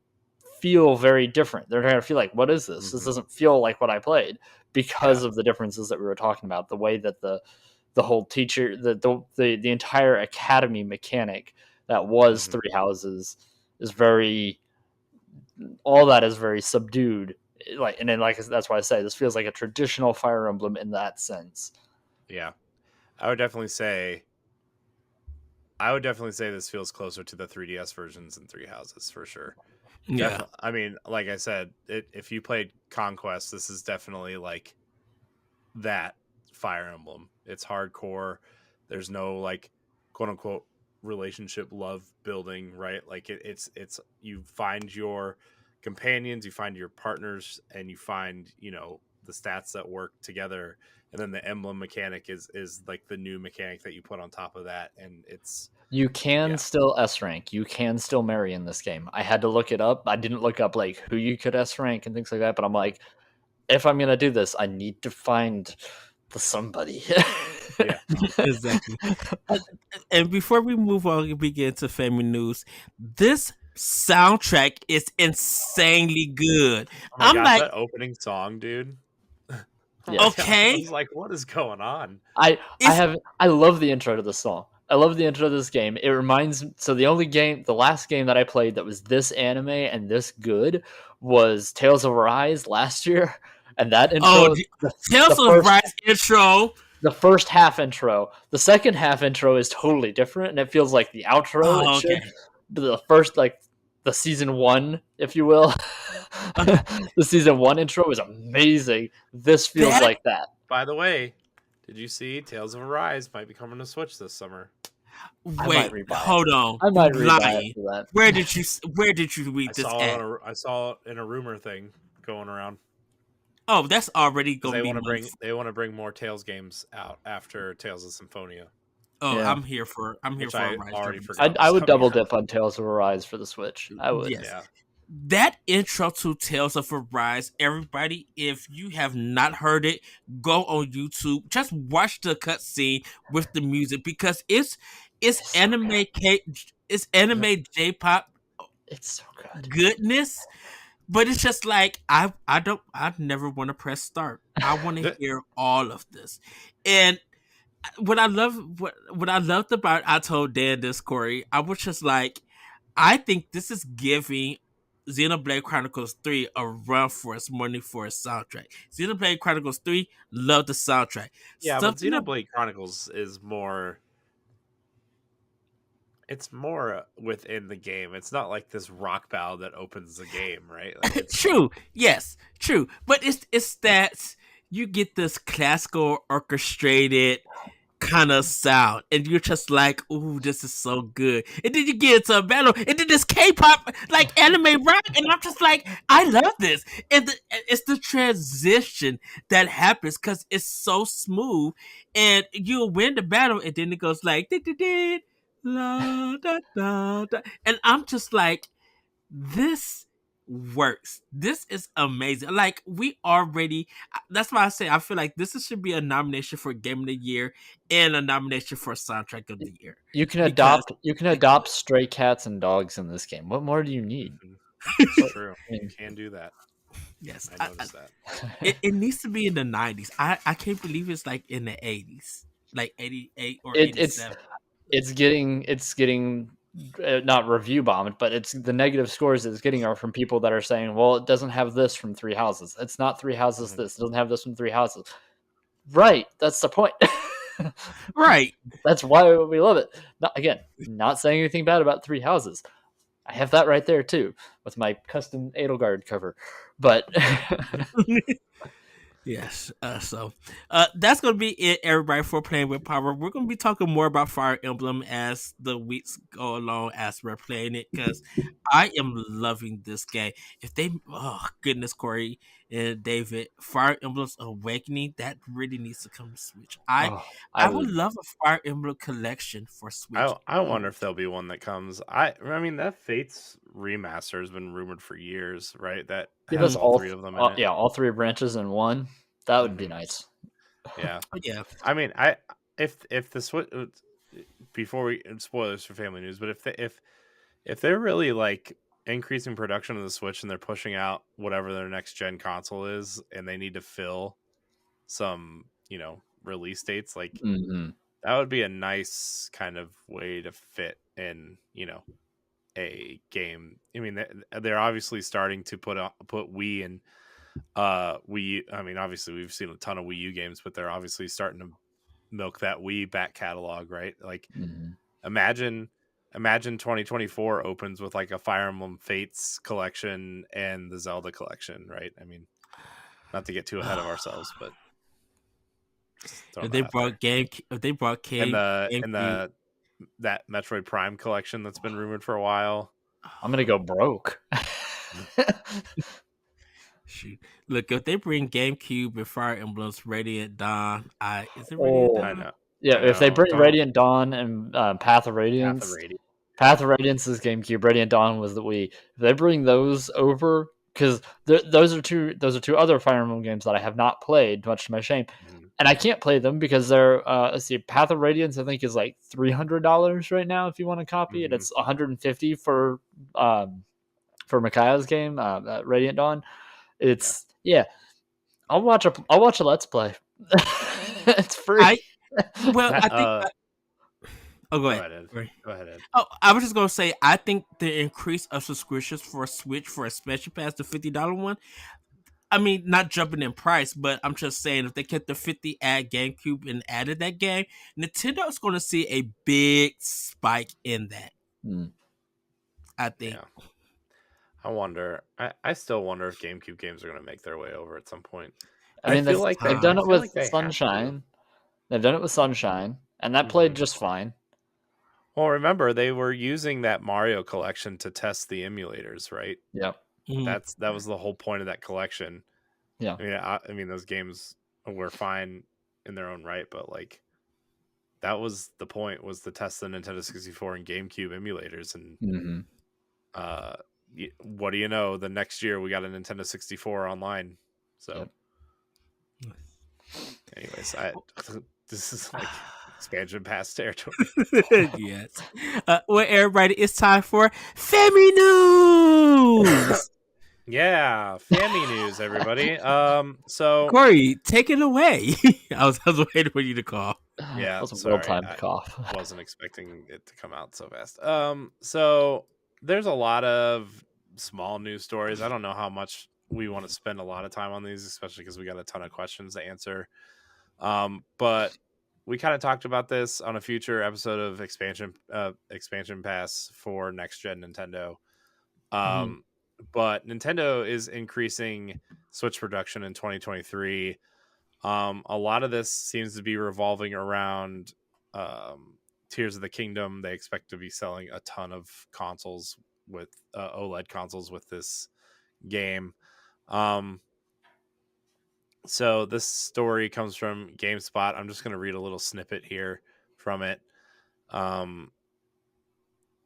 feel very different. They're going to feel like, what is this? This Mhm. doesn't feel like what I played, Yeah. because of the differences that we were talking about. The way that the whole teacher, the entire academy mechanic that was Mhm. Three Houses is very, all that is very subdued. Like, and then like that's why I say this feels like a traditional Fire Emblem in that sense. Yeah. I would definitely say. I would definitely say this feels closer to the 3DS versions and Three Houses for sure. Yeah. Definitely. I mean, like I said, if you played Conquest, this is definitely like that Fire Emblem. It's hardcore. There's no like quote unquote relationship love building, right? Like it's you find your companions, you find your partners, and you find the stats that work together, and then the emblem mechanic is like the new mechanic that you put on top of that, and it's You can yeah. still S rank. You can still marry in this game. I had to look it up. I didn't look up like who you could S rank and things like that, but I'm like, if I'm gonna do this, I need to find the somebody. Yeah. Exactly. And before we move on, we get into family news. This soundtrack is insanely good. Oh my I'm gosh, like, that opening song, dude. Yeah. okay, I was like, what is going on? I it's I love the intro to this song. I love the intro to this game. It reminds so the last game that I played that was this anime and this good was Tales of Arise last year, and that oh, intro, the Tales of first Rise intro. the first half intro, the second half intro is totally different, and it feels like the outro. It Oh, should, okay. but the first the season one, if you will, the season one intro is amazing. This feels That like that. By the way, did you see Tales of Arise might be coming to Switch this summer? I might wait, rebuy it. hold on. I You might rebuy it lying. for that. Where did you read I this saw at? I saw it in a rumor thing going around. Oh, that's already 'Cause gonna they be want to bring more Tales games out after Tales of Symphonia, Oh, Yeah. I'm here for which a I Rise already Judgment. forgot. I would was double coming. dip on Tales of Arise for the Switch. I would. Yes. Yeah, That intro to Tales of Arise, everybody, if you have not heard it, go on YouTube. Just watch the cutscene with the music because it's It's so anime it's anime J-pop It's so good. goodness, but it's just like I never want to press start. I want to hear all of this. And what I loved about I told Dan this, Corey, I was just like, I think this is giving Xenoblade Chronicles 3 a run for its money for its soundtrack. Xenoblade Chronicles 3, love the soundtrack. yeah, but Something Xenoblade Chronicles is more. It's more within the game. It's not like this rock ballad that opens the game, right? Like it's true, yes, true. But it's that you get this classical orchestrated kind of sound, and you're just like, "Ooh, this is so good." And then you get into a battle, and then this K-pop like anime rock, and I'm just like, "I love this." And it's the transition that happens because it's so smooth, and you win the battle, and then it goes like, "Did la da da da," and I'm just like, "This." Works. This is amazing. Like we already that's why I say I feel like this should be a nomination for Game of the Year and a nomination for Soundtrack of the Year. You can Because adopt stray cats and dogs in this game. What more do you need? it's true. I mean, You can do that. yes, I noticed that. it needs to be in the 90s. I can't believe it's like in the 80s, like 88 or It- 87. it's getting not review bombed, but it's the negative scores it's getting are from people that are saying, well, it doesn't have this from Three Houses. It's not Three Houses. Mhm. This it doesn't have this from Three Houses. Right. That's the point. Right. That's why we love it. Not saying anything bad about Three Houses. I have that right there too with my custom Edelgard cover. But Yes. So that's gonna be it, everybody, for Playing with Power. We're gonna be talking more about Fire Emblem as the weeks go along as we're playing it because I am loving this game. If they, oh goodness, Corey and David, Fire Emblem's Awakening, that really needs to come to Switch. I would love a Fire Emblem collection for Switch. I wonder if there'll be one that comes. I mean that Fates remaster has been rumored for years, right? That give has us all three of them in it. Yeah, all three branches in one. That would be nice. Yeah. Yeah. I mean, if the Switch, before we spoilers for family news, but if they're really like increasing production of the Switch and they're pushing out whatever their next gen console is, and they need to fill some release dates, like that would be a nice kind of way to fit in a game. I mean, they're obviously starting to put Wii and Wii. I mean, obviously we've seen a ton of Wii U games, but they're obviously starting to milk that Wii back catalog, right? Like, imagine 2024 opens with like a Fire Emblem Fates collection and the Zelda collection, right? I mean, not to get too ahead of ourselves, but if they brought King and that Metroid Prime collection that's been rumored for a while. I'm gonna go broke. Shoot. Look, if they bring GameCube and Fire Emblems Radiant Dawn, is it Radiant Oh, I Dawn? know. yeah. I If they know. bring Don't Radiant Dawn and Path of Path of Radiance, Radiance. Path of Radiance is GameCube. Radiant Dawn was the Wii. If they bring those over, because those are two other Fire Emblem games that I have not played, much to my shame, Mhm. and I can't play them because they're let's see, Path of Radiance I think is like $300 right now if you want a copy, and Mhm. it's 150 for Mikaya's game, Radiant Dawn. It's yeah. I'll watch a Let's Play. It's free. I well, That, I think. Oh, go go ahead. ahead, Ed. Right. Go ahead, Ed. Oh, I was just gonna say, I think the increase of subscriptions for Switch for a special pass, the $50 one. I mean, not jumping in price, but I'm just saying if they kept the 50 at GameCube and added that game, Nintendo is going to see a big spike in that. Hmm. I think. Yeah. I wonder. I still wonder if GameCube games are going to make their way over at some point. I mean, feel like they've done I it feel with like they have to. Sunshine. They've done it with Sunshine, and that played just fine. Well, remember they were using that Mario collection to test the emulators, right? Yep. Mhm. That was the whole point of that collection. Yeah. I mean, those games were fine in their own right, but like that was the point, was to test the Nintendo 64 and GameCube emulators, and Mm-hmm. what do you know? The next year we got a Nintendo 64 online. So, Yep. anyways, this is like expansion pass territory. Yes. Well, everybody, it's time for Family News. Yeah, Fammy news, everybody. So Corey, take it away. I was waiting for you to call. yeah, That was a sorry, well-timed cough. wasn't expecting it to come out so fast. So there's a lot of small news stories. I don't know how much we want to spend a lot of time on these, especially because we got a ton of questions to answer. But we kind of talked about this on a future episode of expansion pass for next gen Nintendo. But Nintendo is increasing Switch production in 2023. A lot of this seems to be revolving around Tears of the Kingdom. They expect to be selling a ton of consoles with OLED consoles with this game. So this story comes from GameSpot. I'm just going to read a little snippet here from it.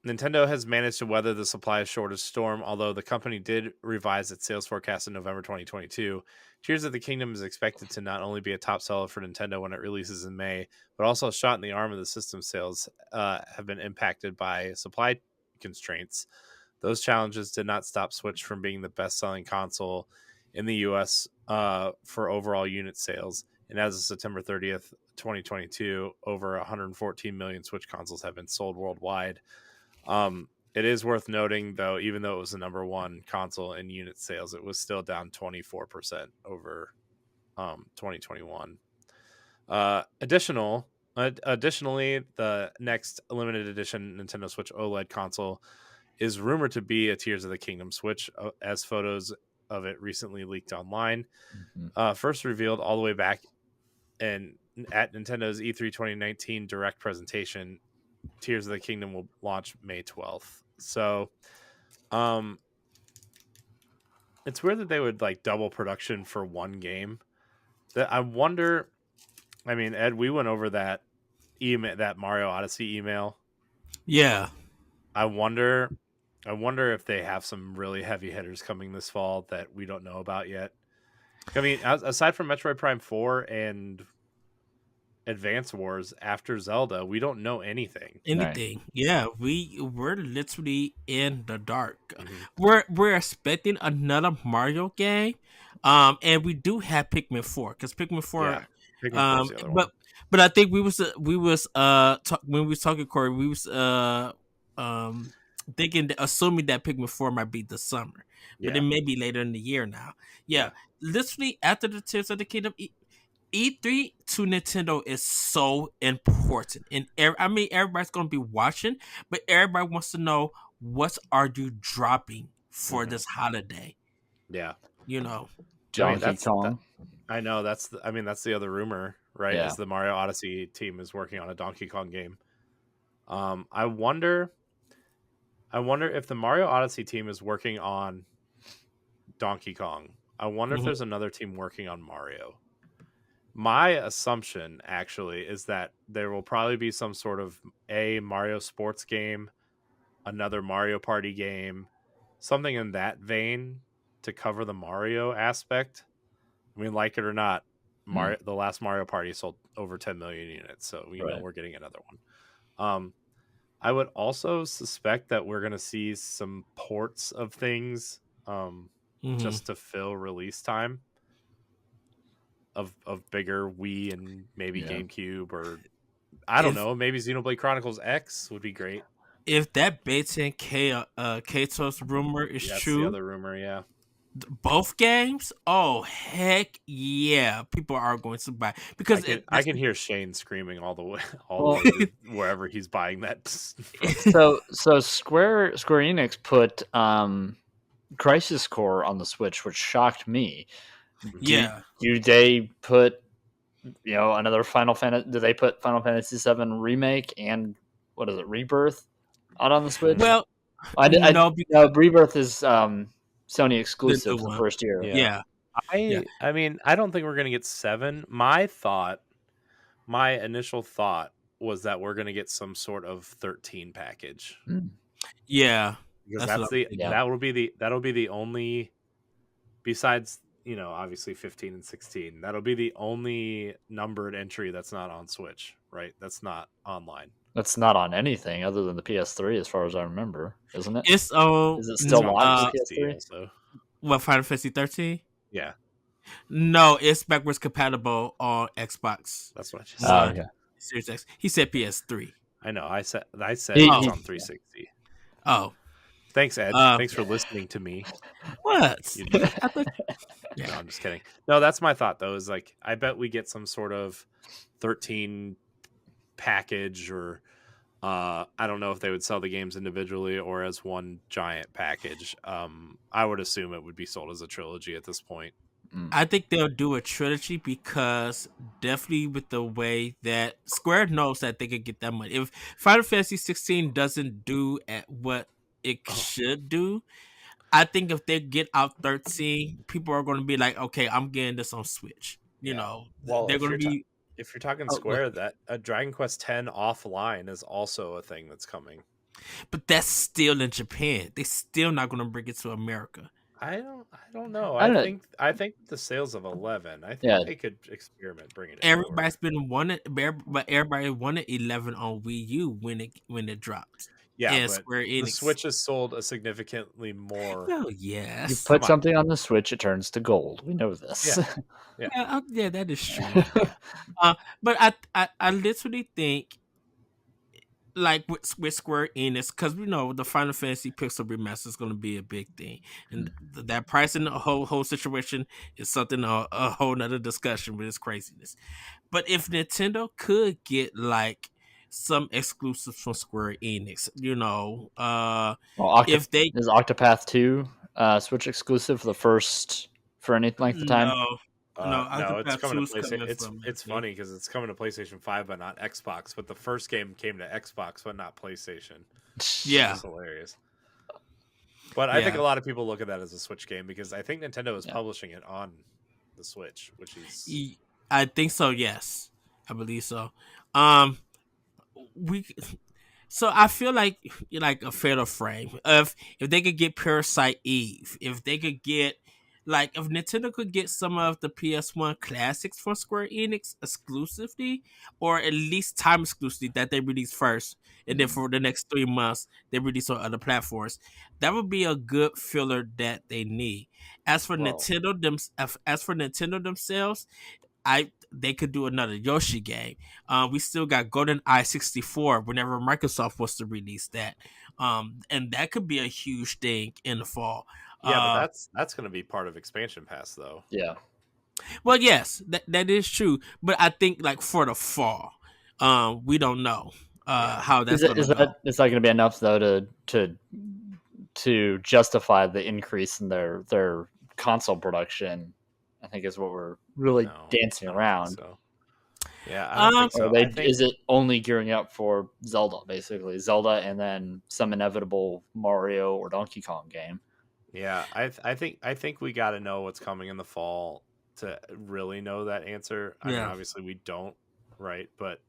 Nintendo has managed to weather the supply shortage storm, although the company did revise its sales forecast in November 2022. Tears of the Kingdom is expected to not only be a top seller for Nintendo when it releases in May, but also a shot in the arm of the system sales have been impacted by supply constraints. Those challenges did not stop Switch from being the best-selling console in the U.S. For overall unit sales. And as of September 30th, 2022, over 114 million Switch consoles have been sold worldwide. It is worth noting, though, even though it was the number one console in unit sales, it was still down 24% over 2021. Additionally, the next limited edition Nintendo Switch OLED console is rumored to be a Tears of the Kingdom Switch, as photos of it recently leaked online. First revealed all the way back at Nintendo's E3 2019 Direct presentation. Tears of the Kingdom will launch May 12th. So, it's weird that they would like double production for one game. That I wonder. I mean, Ed, we went over that email, that Mario Odyssey email. Yeah. I wonder if they have some really heavy hitters coming this fall that we don't know about yet. I mean, aside from Metroid Prime 4 and Advance Wars after Zelda, we don't know anything. Anything. Right. Yeah, we're literally in the dark. Mm-hmm. We're expecting another Mario game. And we do have Pikmin 4, because Pikmin 4 Pikmin 4's the other one. But I think when we was talking, Corey, we was thinking, assuming that Pikmin 4 might be this summer. But it may be later in the year now. Yeah. Literally after the Tears of the Kingdom, E3 to Nintendo is so important, and I mean everybody's gonna be watching, but everybody wants to know, what are you dropping for this holiday? Yeah, you know, Donkey Kong. I know that's the other rumor, right? Yeah. Is the Mario Odyssey team is working on a Donkey Kong game. I wonder if the Mario Odyssey team is working on Donkey Kong. I wonder if there's another team working on Mario. My assumption, actually, is that there will probably be some sort of a Mario sports game, another Mario Party game, something in that vein to cover the Mario aspect. I mean, like it or not, the last Mario Party sold over 10 million units, so we know we're getting another one. I would also suspect that we're going to see some ports of things just to fill release time of bigger Wii and maybe GameCube, or I don't know, maybe Xenoblade Chronicles X would be great. If that Baten Katos rumor is That's true, the other rumor, yeah. Both games, oh heck yeah, people are going to buy because I can hear Shane screaming all the way to wherever he's buying that. So Square Enix put Crisis Core on the Switch, which shocked me. Do they put another Final Fantasy? Do they put Final Fantasy VII Remake and what is it, Rebirth out on the Switch? Well, no, Rebirth is Sony exclusive for the first year. Yeah. I mean, I don't think we're gonna get 7. My initial thought was that we're gonna get some sort of 13 package. Yeah, because that'll be the only, besides obviously 15 and 16. That'll be the only numbered entry that's not on Switch, right? That's not online. That's not on anything other than the PS3, as far as I remember, isn't it? It's is it still on PS3? Also. What, Final Fantasy 13? Yeah. No, it's backwards compatible on Xbox. That's what I just said. Okay. Series X. He said PS3. I know. I said it's on 360. Oh. Thanks, Ed. Thanks for listening to me. What? No, I'm just kidding. No, that's my thought though. Is like I bet we get some sort of 13 package, or I don't know if they would sell the games individually or as one giant package. I would assume it would be sold as a trilogy at this point. I think they'll do a trilogy because definitely with the way that Square knows that they could get that money. If Final Fantasy 16 doesn't do at what it should do, I think if they get out 13, people are going to be like, okay, I'm getting this on Switch. Well, they're going to be. If you're talking Square, that a Dragon Quest X offline is also a thing that's coming. But that's still in Japan. They're still not going to bring it to America. I don't know. I think the sales of 11. I think they could experiment bringing it. Everybody's been wanted, but everybody wanted 11 on Wii U when it dropped. Yeah, and but Square Enix. The Switch has sold a significantly more. Oh yes. You put something on the Switch, it turns to gold. We know this. Yeah, that is true. But I literally think, like with Square Enix, because we know the Final Fantasy Pixel Remaster is going to be a big thing, and that price and the whole situation is something a whole nother discussion with this craziness. But if Nintendo could get like some exclusives from Square Enix, if they is Octopath 2 Switch exclusive for any length of time? No, it's coming to PlayStation. It's funny because it's coming to PlayStation 5, but not Xbox. But the first game came to Xbox, but not PlayStation. Yeah, it's hilarious. But I think a lot of people look at that as a Switch game because I think Nintendo is publishing it on the Switch, which is. I think so. Yes, I believe so. So I feel like a Fatal Frame. If they could get Parasite Eve, if they could get if Nintendo could get some of the PS1 classics from Square Enix exclusively, or at least time exclusively that they release first, and then for the next 3 months they release on other platforms, that would be a good filler that they need. As for Nintendo themselves, they could do another Yoshi game. We still got GoldenEye 64 whenever Microsoft was to release that, and that could be a huge thing in the fall. Yeah, but that's going to be part of Expansion Pass, though. Yeah. Well, yes, that is true, but I think for the fall, we don't know how that's going to go. Is that going to be enough though to justify the increase in their console production? I think is what we're really dancing around. So. Yeah, I don't think so. Is it only gearing up for Zelda, basically? Zelda and then some inevitable Mario or Donkey Kong game? Yeah, I think we got to know what's coming in the fall to really know that answer. I mean, Yeah. obviously we don't, right? But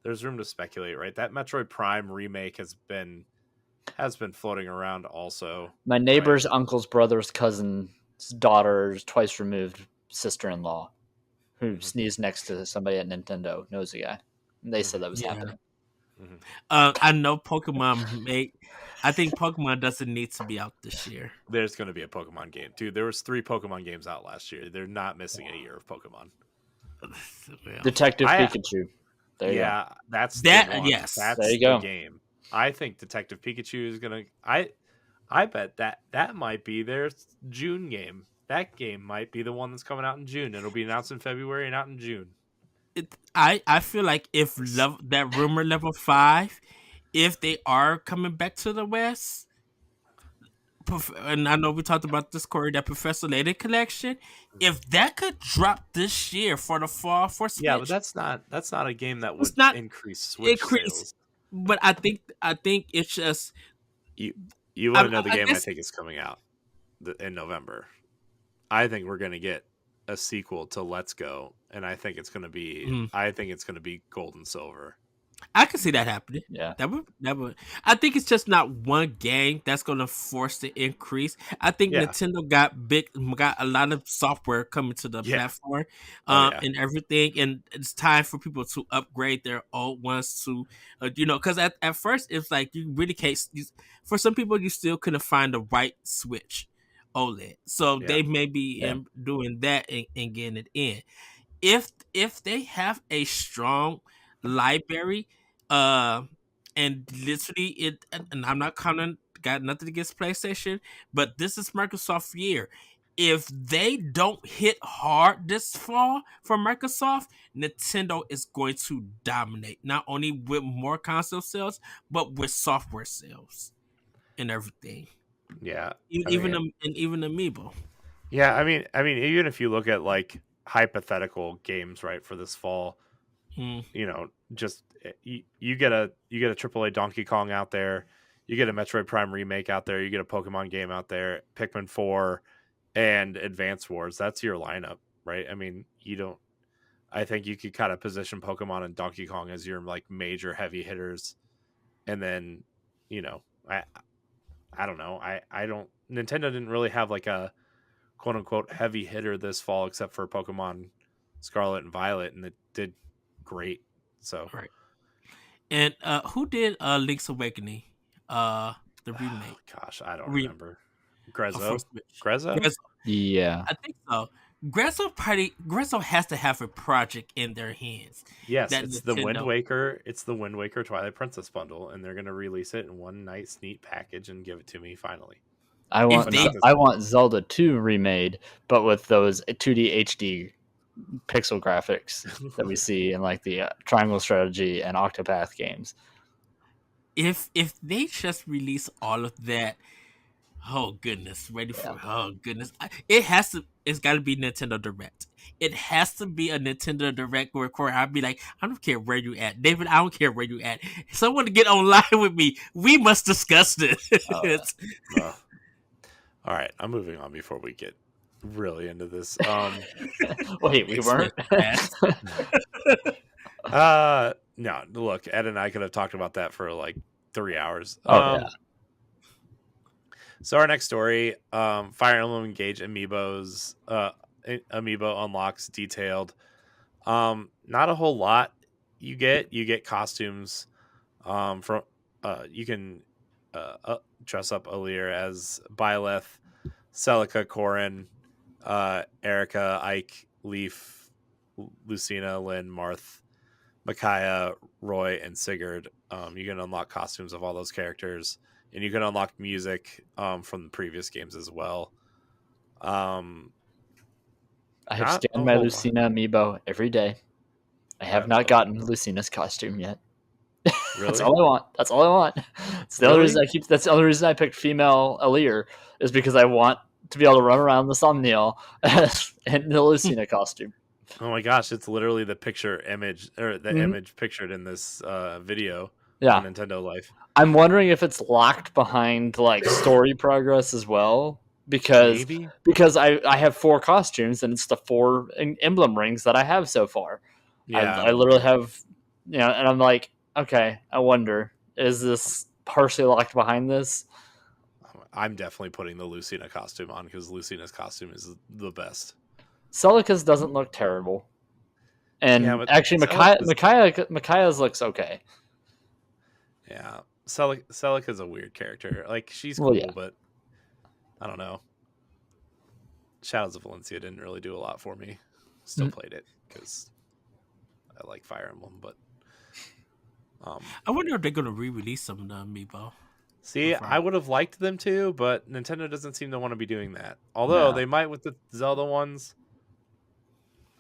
there's room to speculate, right? That Metroid Prime remake has been floating around also. My neighbor's uncle's brother's cousin's daughter's twice removed sister-in-law, who sneezed next to somebody at Nintendo, knows a guy. And they said that was Yeah. happening. Mm-hmm. I know Pokemon made. I think Pokemon doesn't need to be out this year. There's going to be a Pokemon game, dude. There was 3 Pokemon games out last year. They're not missing a year of Pokemon. Well, Detective I- Pikachu. There you Yeah, that's That- the one. yes. That's There you the go. game. I think Detective Pikachu is gonna. I bet that might be their June game. That game might be the one that's coming out in June. It'll be announced in February and out in June. I feel like if that rumor level 5, if they are coming back to the West, and I know we talked about this, Corey, that Professor Layton collection, if that could drop this year for the fall for Switch, Yeah, but that's not a game that would not increase Switch increase. sales. But I think it's just You want to know the I game guess- I think is coming out in November. I think we're gonna get a sequel to Let's Go, and I think it's gonna be Gold and Silver. I can see that happening. Yeah. That would. I think it's just not one game that's going to force the increase. I think Yeah. Nintendo got a lot of software coming to the platform, and everything, and it's time for people to upgrade their old ones to, because at first it's like you really can't. For some people, you still couldn't find the right Switch OLED, so they may be doing that and getting it in. If they have a strong library, and literally and I'm not got nothing against PlayStation, but this is Microsoft year. If they don't hit hard this fall for Microsoft, Nintendo is going to dominate, not only with more console sales, but with software sales and everything. Yeah, even Amiibo. Yeah, I mean, even if you look at like hypothetical games, right, for this fall, just you get a AAA Donkey Kong out there, you get a Metroid Prime remake out there, you get a Pokemon game out there, Pikmin 4, and Advance Wars. That's your lineup, right? I mean, I think you could kind of position Pokemon and Donkey Kong as your like major heavy hitters, and then I don't know, I don't. Nintendo didn't really have like a quote unquote heavy hitter this fall except for Pokemon Scarlet and Violet, and it did great. So right. And who did Link's Awakening? The remake. Gosh, I don't remember. Grezzo? Yeah. I think so. Grezzo has to have a project in their hands. Yes, it's the Wind Waker. It's the Wind Waker Twilight Princess bundle, and they're going to release it in one nice, neat package and give it to me finally. I want Zelda 2 remade, but with those 2D HD pixel graphics that we see in like the Triangle Strategy and Octopath games. If they just release all of that, oh goodness, it's got to be Nintendo Direct. It has to be a Nintendo Direct where Corey, I'd be like, I don't care where you at, David. I don't care where you at. Someone to get online with me. We must discuss this. All right, I'm moving on before we get really into this. Wait, we weren't? No, look, Ed and I could have talked about that for like 3 hours. Yeah. So our next story, Fire Emblem Engage Amiibos, Amiibo unlocks detailed. Not a whole lot. You get costumes. You can dress up Alir as Byleth, Celica, Corrin, Erica, Ike, Leaf, Lucina, Lynn, Marth, Micaiah, Roy, and Sigurd. You can unlock costumes of all those characters, and you can unlock music from the previous games as well. I have scanned my Lucina amiibo every day. I have not gotten Lucina's costume yet. Really? That's all I want. That's all I want. That's the only reason That's the only reason I picked female Alir is because I want to be able to run around the thumbnail in the Lucina costume. Oh my gosh! It's literally the image pictured in this video. Yeah, on Nintendo Life. I'm wondering if it's locked behind like story progress as well, because Maybe. I have 4 costumes and it's the 4 emblem rings that I have so far. Yeah. I literally have, and I'm like, okay, I wonder, is this partially locked behind this? I'm definitely putting the Lucina costume on because Lucina's costume is the best. Celica's doesn't look terrible. And Yeah, but actually, Micaiah's looks okay. Yeah. Celica's a weird character. Like, she's Well, cool, yeah. but I don't know. Shadows of Valencia didn't really do a lot for me. Still played it because I like Fire Emblem, but I wonder if they're gonna re-release some of the amiibo. see, I would have liked them to, but Nintendo doesn't seem to want to be doing that. Although No. they might with the Zelda ones.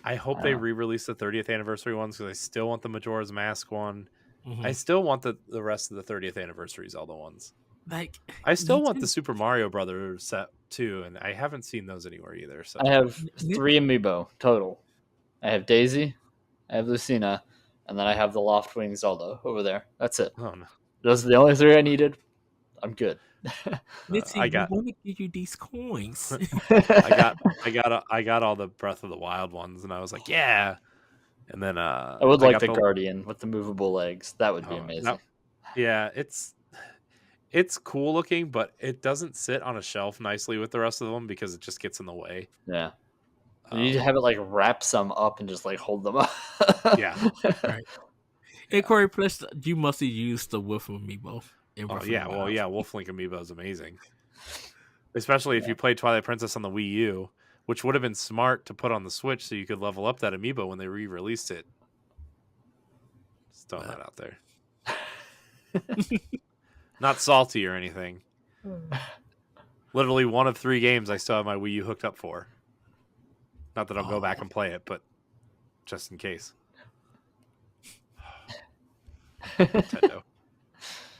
I hope they re-release the 30th anniversary ones because I still want the Majora's Mask one. Mm-hmm. I still want the rest of the 30th anniversary Zelda ones. Like, I still want the Super Mario Brothers set too, and I haven't seen those anywhere either. So I have 3 amiibo total. I have Daisy, I have Lucina, and then I have the Loftwing Zelda over there. That's it. oh no. Those are the only 3 I needed. I'm good. Mitzi, I want to give you these coins. I got all the Breath of the Wild ones, and I was like, yeah. And then I would like the Guardian with the movable legs. That would be amazing. Yeah, it's cool looking, but it doesn't sit on a shelf nicely with the rest of them because it just gets in the way. Yeah. You need to have it like wrap some up and just like hold them up. Yeah. Right. Hey, Corey, plus you mostly use the Wolf amiibo. Oh yeah, well yeah, Wolf Link amiibo is amazing. Especially if you played Twilight Princess on the Wii U, which would have been smart to put on the Switch so you could level up that amiibo when they re-released it. Just throwing that out there. Not salty or anything. Literally one of 3 games I still have my Wii U hooked up for. Not that I'll go back and play it, but just in case.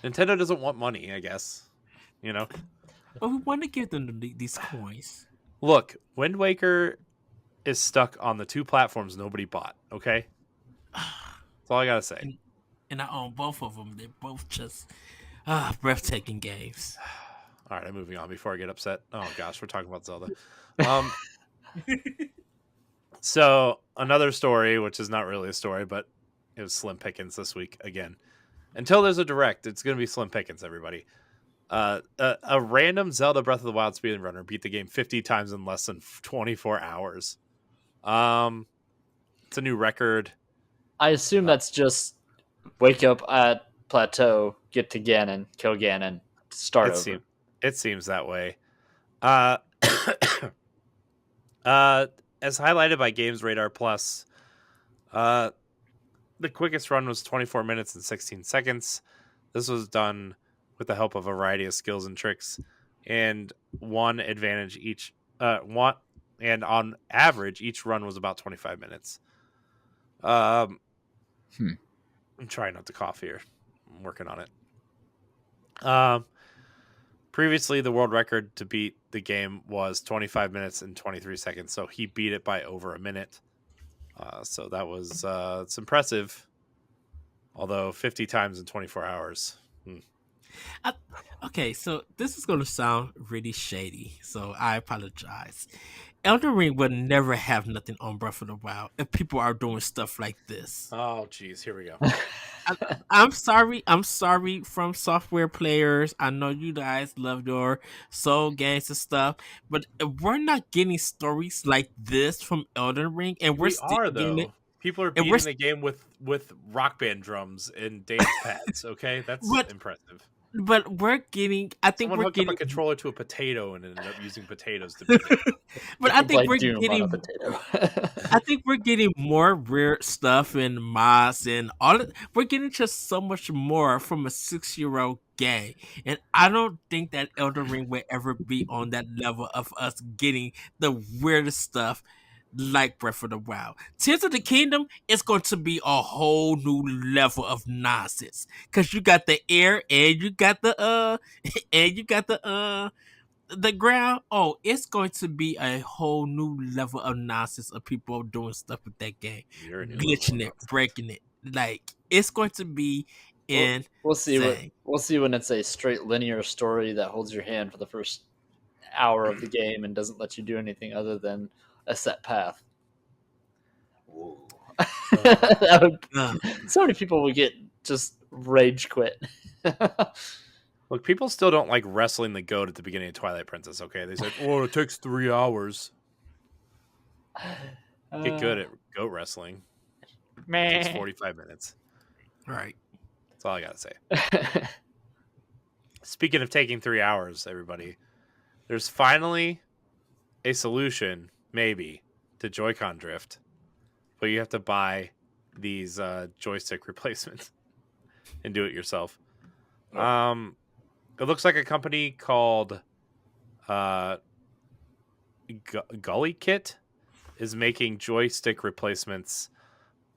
Nintendo doesn't want money, I guess. You know? But we want to give them these coins. Look, Wind Waker is stuck on the 2 platforms nobody bought, okay? That's all I gotta say. And I own both of them. They're both just breathtaking games. All right, I'm moving on before I get upset. Oh gosh, we're talking about Zelda. So another story, which is not really a story, but it was Slim Pickens this week again. Until there's a direct, it's going to be Slim Pickens, everybody. A random Zelda Breath of the Wild speedrunner beat the game 50 times in less than 24 hours. It's a new record. I assume that's just wake up at plateau, get to Ganon, kill Ganon, start over. It seems that way. As highlighted by Games Radar Plus, the quickest run was 24 minutes and 16 seconds. This was done with the help of a variety of skills and tricks, and one advantage each. And on average, each run was about 25 minutes. I'm trying not to cough here. I'm working on it. Previously, the world record to beat the game was 25 minutes and 23 seconds, so he beat it by over a minute. So that was it's impressive. Although 50 times in 24 hours. Okay, so this is going to sound really shady, so I apologize. Elden Ring would never have nothing on Breath of the Wild if people are doing stuff like this. Oh, geez, here we go. I'm sorry from software players. I know you guys love your soul games and stuff, but we're not getting stories like this from Elden Ring, and we are though. People are beating the game with rock band drums and dance pads. Okay, that's impressive. But we're getting. I think someone we're hooked getting up a controller to a potato and ended up using potatoes to beat it. But I think we're getting. I think we're getting more weird stuff and mods and all. We're getting just so much more from a 6-year-old game, and I don't think that Elden Ring will ever be on that level of us getting the weirdest stuff like Breath of the Wild. Tears of the Kingdom is going to be a whole new level of nonsense because you got the air and you got the the ground. Oh, it's going to be a whole new level of nonsense of people doing stuff with that game, glitching it, breaking it. Like, it's going to be We'll see when it's a straight linear story that holds your hand for the first hour of the game and doesn't let you do anything other than a set path. That would, so many people would get just rage quit. Look, people still don't like wrestling the goat at the beginning of Twilight Princess. Okay, they said, "Oh, it takes 3 hours." Get good at goat wrestling. It takes 45 minutes. Right. That's all I gotta say. Speaking of taking 3 hours, everybody, there's finally a solution, maybe, to Joy-Con drift, but you have to buy these joystick replacements and do it yourself. It looks like a company called Gully Kit is making joystick replacements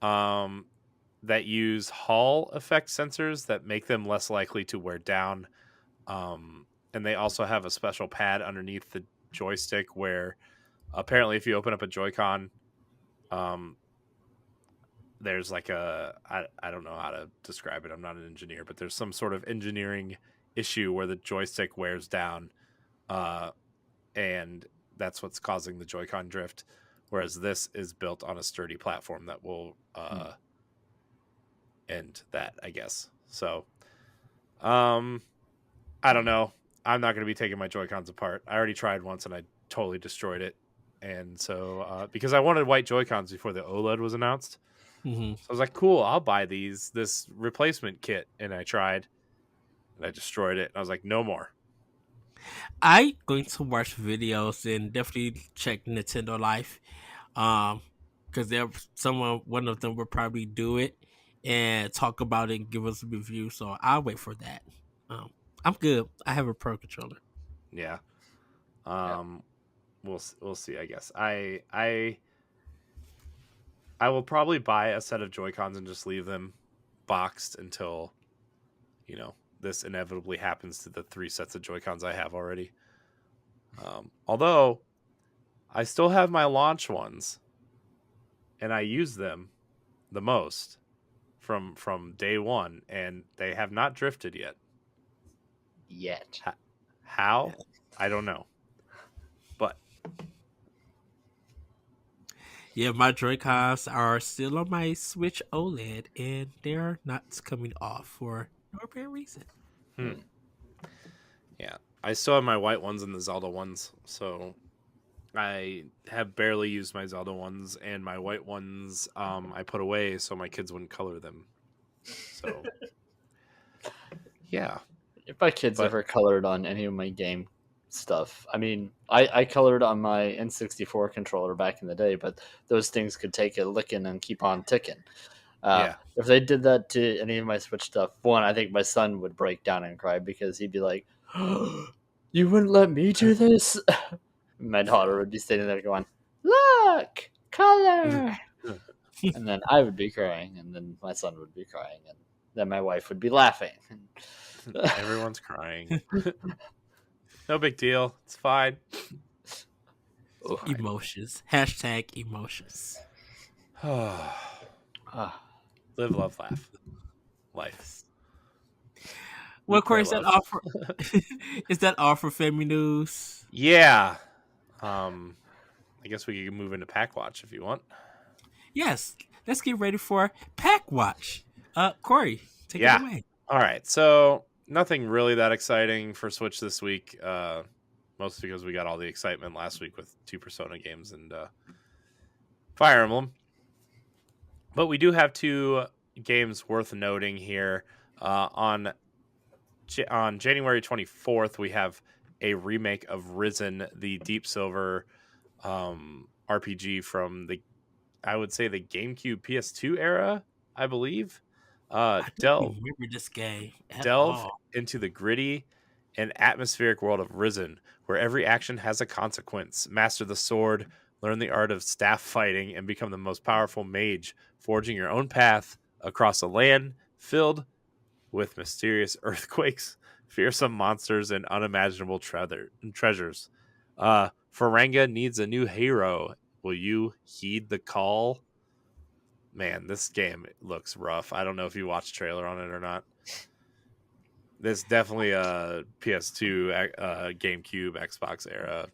that use Hall effect sensors that make them less likely to wear down. And they also have a special pad underneath the joystick where apparently if you open up a Joy-Con, there's like I don't know how to describe it. I'm not an engineer, but there's some sort of engineering issue where the joystick wears down, and that's what's causing the Joy-Con drift. Whereas this is built on a sturdy platform that will end that, I guess. So, I don't know. I'm not going to be taking my Joy-Cons apart. I already tried once and I totally destroyed it. And so, because I wanted white Joy-Cons before the OLED was announced. Mm-hmm. So I was like, cool, I'll buy this replacement kit. And I tried and I destroyed it. And I was like, no more. I'm going to watch videos and definitely check Nintendo Life. Because one of them will probably do it and talk about it and give us a review. So I'll wait for that. I'm good. I have a Pro controller. Yeah. We'll see. I guess I will probably buy a set of Joy-Cons and just leave them boxed until this inevitably happens to the 3 sets of Joy-Cons I have already. Although I still have my launch ones, and I use them the most from day one, and they have not drifted yet. How? I don't know. But yeah, my Joy-Cons are still on my Switch OLED, and they're not coming off for no apparent reason. Yeah, I still have my white ones and the Zelda ones, so I have barely used my Zelda ones, and my white ones I put away so my kids wouldn't color them. So, yeah. If my kids ever colored on any of my game stuff, I mean, I colored on my N64 controller back in the day, but those things could take a licking and keep on ticking. If they did that to any of my Switch stuff, one, I think my son would break down and cry because he'd be like, "You wouldn't let me do this?" My daughter would be sitting there going, "Look, color," and then I would be crying, and then my son would be crying, and then my wife would be laughing. Everyone's crying. No big deal. It's fine. Emotions. Hashtag emotions. Live, love, laugh. Life. Well, Corey, is that all for is that all for Family News? Yeah. I guess we can move into Pack Watch if you want. Yes. Let's get ready for Pack Watch. Corey, take it away. All right. So nothing really that exciting for Switch this week. Mostly because we got all the excitement last week with 2 Persona games and Fire Emblem. But we do have 2 games worth noting here. On January 24th, we have a remake of Risen, the Deep Silver RPG from the GameCube PS2 era, I believe. I don't remember this game at all. Into the gritty and atmospheric world of Risen, where every action has a consequence. Master the sword, learn the art of staff fighting, and become the most powerful mage, forging your own path across a land filled with mysterious earthquakes, fearsome monsters, and unimaginable treasures. Faranga needs a new hero. Will you heed the call? Man, this game looks rough. I don't know if you watched the trailer on it or not. This definitely a PS2, GameCube, Xbox era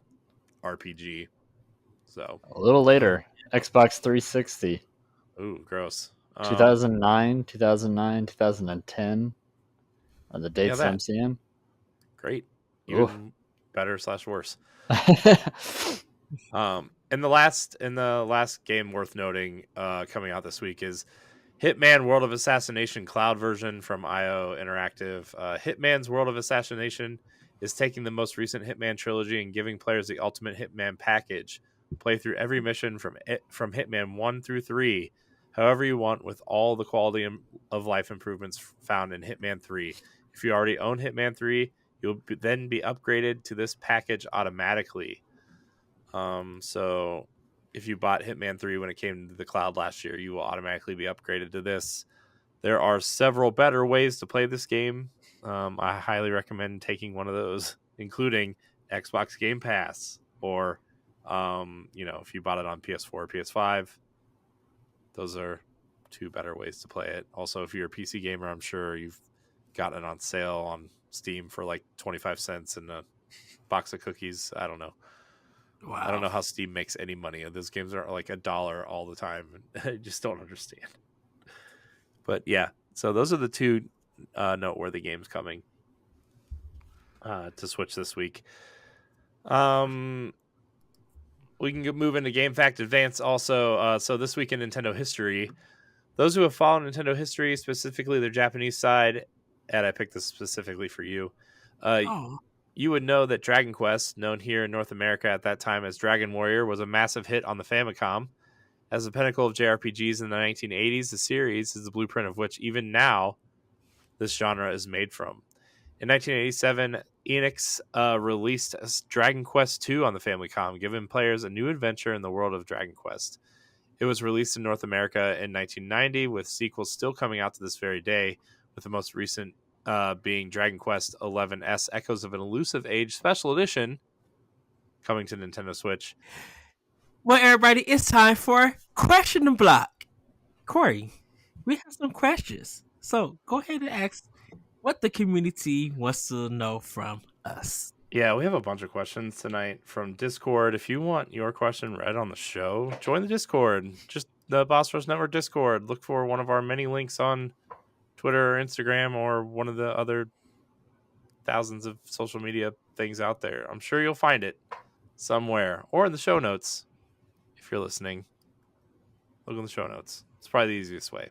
RPG. So, A little later, Xbox 360, ooh, gross. 2009, 2010 are the Yeah, dates I'm that seeing. great, Oof. even better / worse. And the last game worth noting, coming out this week is Hitman World of Assassination Cloud version from IO Interactive. Hitman's World of Assassination is taking the most recent Hitman trilogy and giving players the ultimate Hitman package. Play through every mission from Hitman 1 through 3, however you want, with all the quality of life improvements found in Hitman 3. If you already own Hitman 3, you'll then be upgraded to this package automatically. So if you bought Hitman 3 when it came to the cloud last year, you will automatically be upgraded to this. There are several better ways to play this game. I highly recommend taking one of those, including Xbox Game Pass, or if you bought it on PS4 or PS5, those are two better ways to play it. Also, if you're a PC gamer, I'm sure you've gotten it on sale on Steam for like 25 cents and a box of cookies. I don't know. Wow. I don't know how Steam makes any money. Those games are like $1 all the time. I just don't understand. But yeah, so those are the two noteworthy games coming to Switch this week. We can move into Game Fact Advance also. So this week in Nintendo history, those who have followed Nintendo history, specifically their Japanese side, and I picked this specifically for you, you would know that Dragon Quest, known here in North America at that time as Dragon Warrior, was a massive hit on the Famicom. As the pinnacle of JRPGs in the 1980s, the series is the blueprint of which even now this genre is made from. In 1987, Enix released Dragon Quest II on the Famicom, giving players a new adventure in the world of Dragon Quest. It was released in North America in 1990, with sequels still coming out to this very day, with the most recent being Dragon Quest XI's Echoes of an Elusive Age Special Edition, coming to Nintendo Switch. Well, everybody, it's time for Question and Block. Corey, we have some questions. So go ahead and ask what the community wants to know from us. Yeah, we have a bunch of questions tonight from Discord. If you want your question read on the show, join the Discord. Just the Boss Rush Network Discord. Look for one of our many links on Twitter or Instagram or one of the other thousands of social media things out there. I'm sure you'll find it somewhere, or in the show notes. If you're listening, look in the show notes. It's probably the easiest way.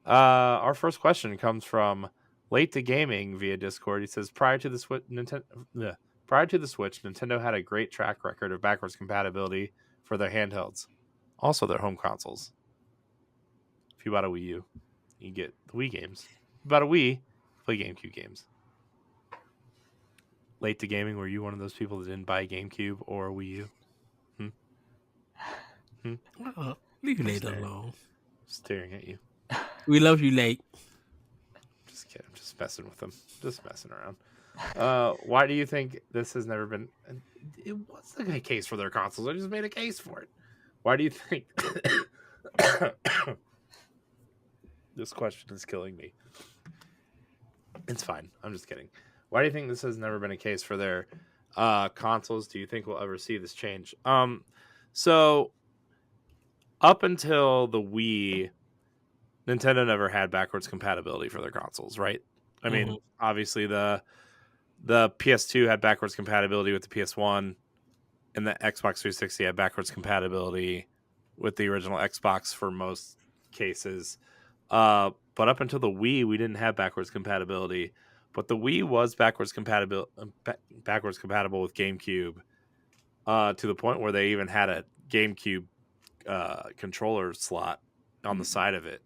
Our first question comes from Late to Gaming via Discord. He says, prior to the Switch, Nintendo had a great track record of backwards compatibility for their handhelds, also their home consoles. If you bought a Wii U, you get the Wii games. If you bought a Wii, play GameCube games. Late to Gaming, were you one of those people that didn't buy GameCube or Wii U? Leave Late alone. Staring at you. We love you, Late. Just kidding. I'm just messing with them. Just messing around. Why do you think this has never been... It wasn't a case for their consoles. I just made a case for it. Why do you think... This question is killing me. It's fine. I'm just kidding. Why do you think this has never been a case for their consoles? Do you think we'll ever see this change? So up until the Wii, Nintendo never had backwards compatibility for their consoles, right? I mean, obviously the PS2 had backwards compatibility with the PS1, and the Xbox 360 had backwards compatibility with the original Xbox for most cases. But up until the Wii, we didn't have backwards compatibility. But the Wii was backwards compatible with GameCube, to the point where they even had a GameCube controller slot on the side of it,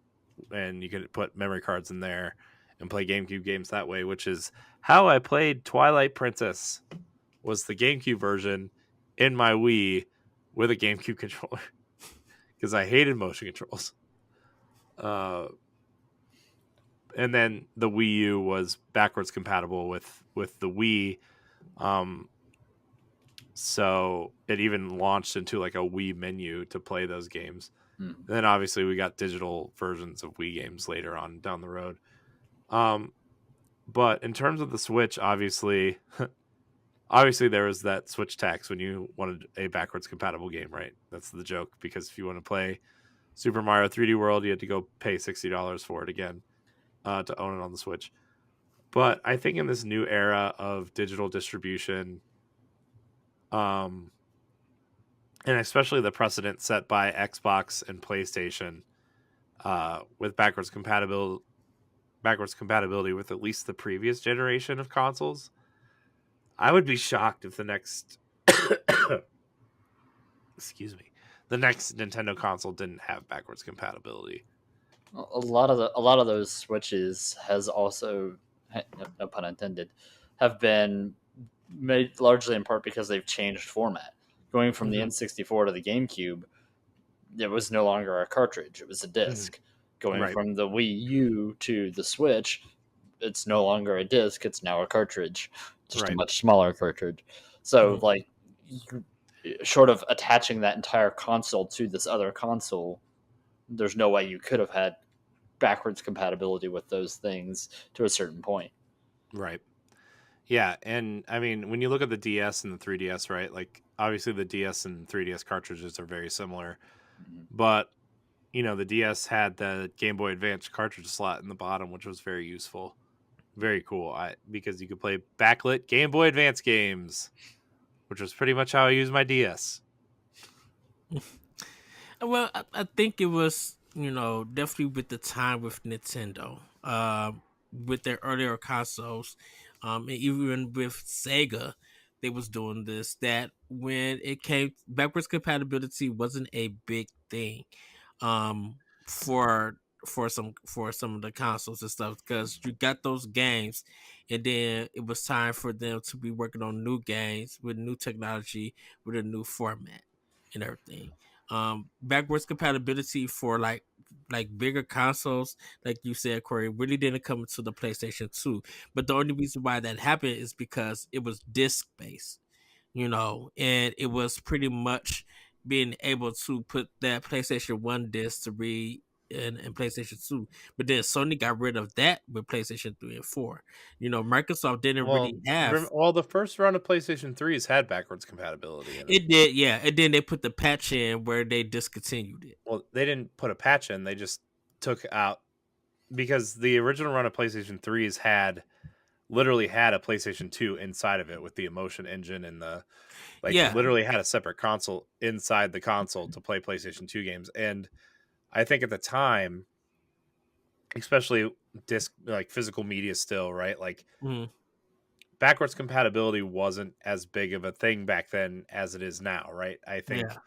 and you could put memory cards in there and play GameCube games that way, which is how I played Twilight Princess. Was the GameCube version in my Wii with a GameCube controller, because I hated motion controls. And then the Wii U was backwards compatible with the Wii. So it even launched into like a Wii menu to play those games. And then obviously we got digital versions of Wii games later on down the road. But in terms of the Switch, obviously there was that Switch tax when you wanted a backwards compatible game, right? That's the joke, because if you want to play Super Mario 3D World, you had to go pay $60 for it again to own it on the Switch. But I think in this new era of digital distribution, um, and especially the precedent set by Xbox and PlayStation, with backwards compatibility with at least the previous generation of consoles, I would be shocked if the next excuse me, the next Nintendo console didn't have backwards compatibility. A lot of those switches has also, no pun intended, have been made largely in part because they've changed format. Going from the Mm-hmm. N64 to the GameCube, it was no longer a cartridge; it was a disc. Going Right. from the Wii U to the Switch, it's no longer a disc; it's now a cartridge, just a Right. much smaller cartridge. So, Mhm. like, short of attaching that entire console to this other console, there's no way you could have had backwards compatibility with those things to a certain point. Right. Yeah, and I mean, when you look at the DS and the 3DS, right? Like, obviously the DS and 3DS cartridges are very similar, Mhm. but the DS had the Game Boy Advance cartridge slot in the bottom, which was very useful, very cool. Because you could play backlit Game Boy Advance games, which was pretty much how I used my DS. Well, I think it was, definitely with the time with Nintendo, with their earlier consoles, and even with Sega, they was doing this. That when it came backwards compatibility wasn't a big thing, um, for some of the consoles and stuff, because you got those games, and then it was time for them to be working on new games with new technology, with a new format and everything. Backwards compatibility for like bigger consoles, like you said, Corey, really didn't come into the PlayStation 2. But the only reason why that happened is because it was disc based, and it was pretty much being able to put that PlayStation 1 disc to read in PlayStation 2. But then Sony got rid of that with PlayStation 3 and 4. Microsoft didn't really have Well, the first run of PlayStation 3s had backwards compatibility in it. it did, yeah. And then they put the patch in where they discontinued it. Well, they didn't put a patch in; they just took out, because the original run of PlayStation 3s literally had a PlayStation 2 inside of it with the Emotion engine and Yeah. literally had a separate console inside the console to play PlayStation 2 games. And I think at the time, especially disc, like physical media still, right? Like, Mhm. backwards compatibility wasn't as big of a thing back then as it is now, right? I think, Yeah.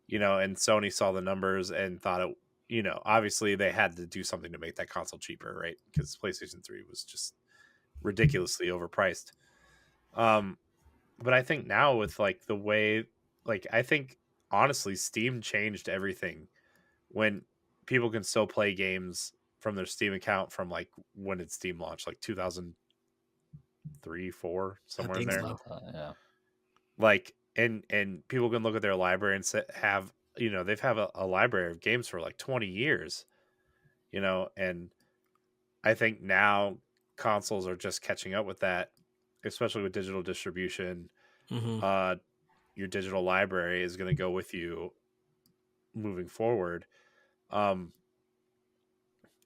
and Sony saw the numbers and thought it, obviously they had to do something to make that console cheaper, right? Because PlayStation 3 was just ridiculously overpriced. Um, but I think now with like the way, I think honestly, Steam changed everything when people can still play games from their Steam account from like when did Steam launch? Like 2003, 4, I somewhere in think there. Something so. like that, yeah. Like, and people can look at their library and have, they've have a library of games for like 20 years, and I think now consoles are just catching up with that, especially with digital distribution. Hmm. Uh, your digital library is going to go with you moving forward. Um,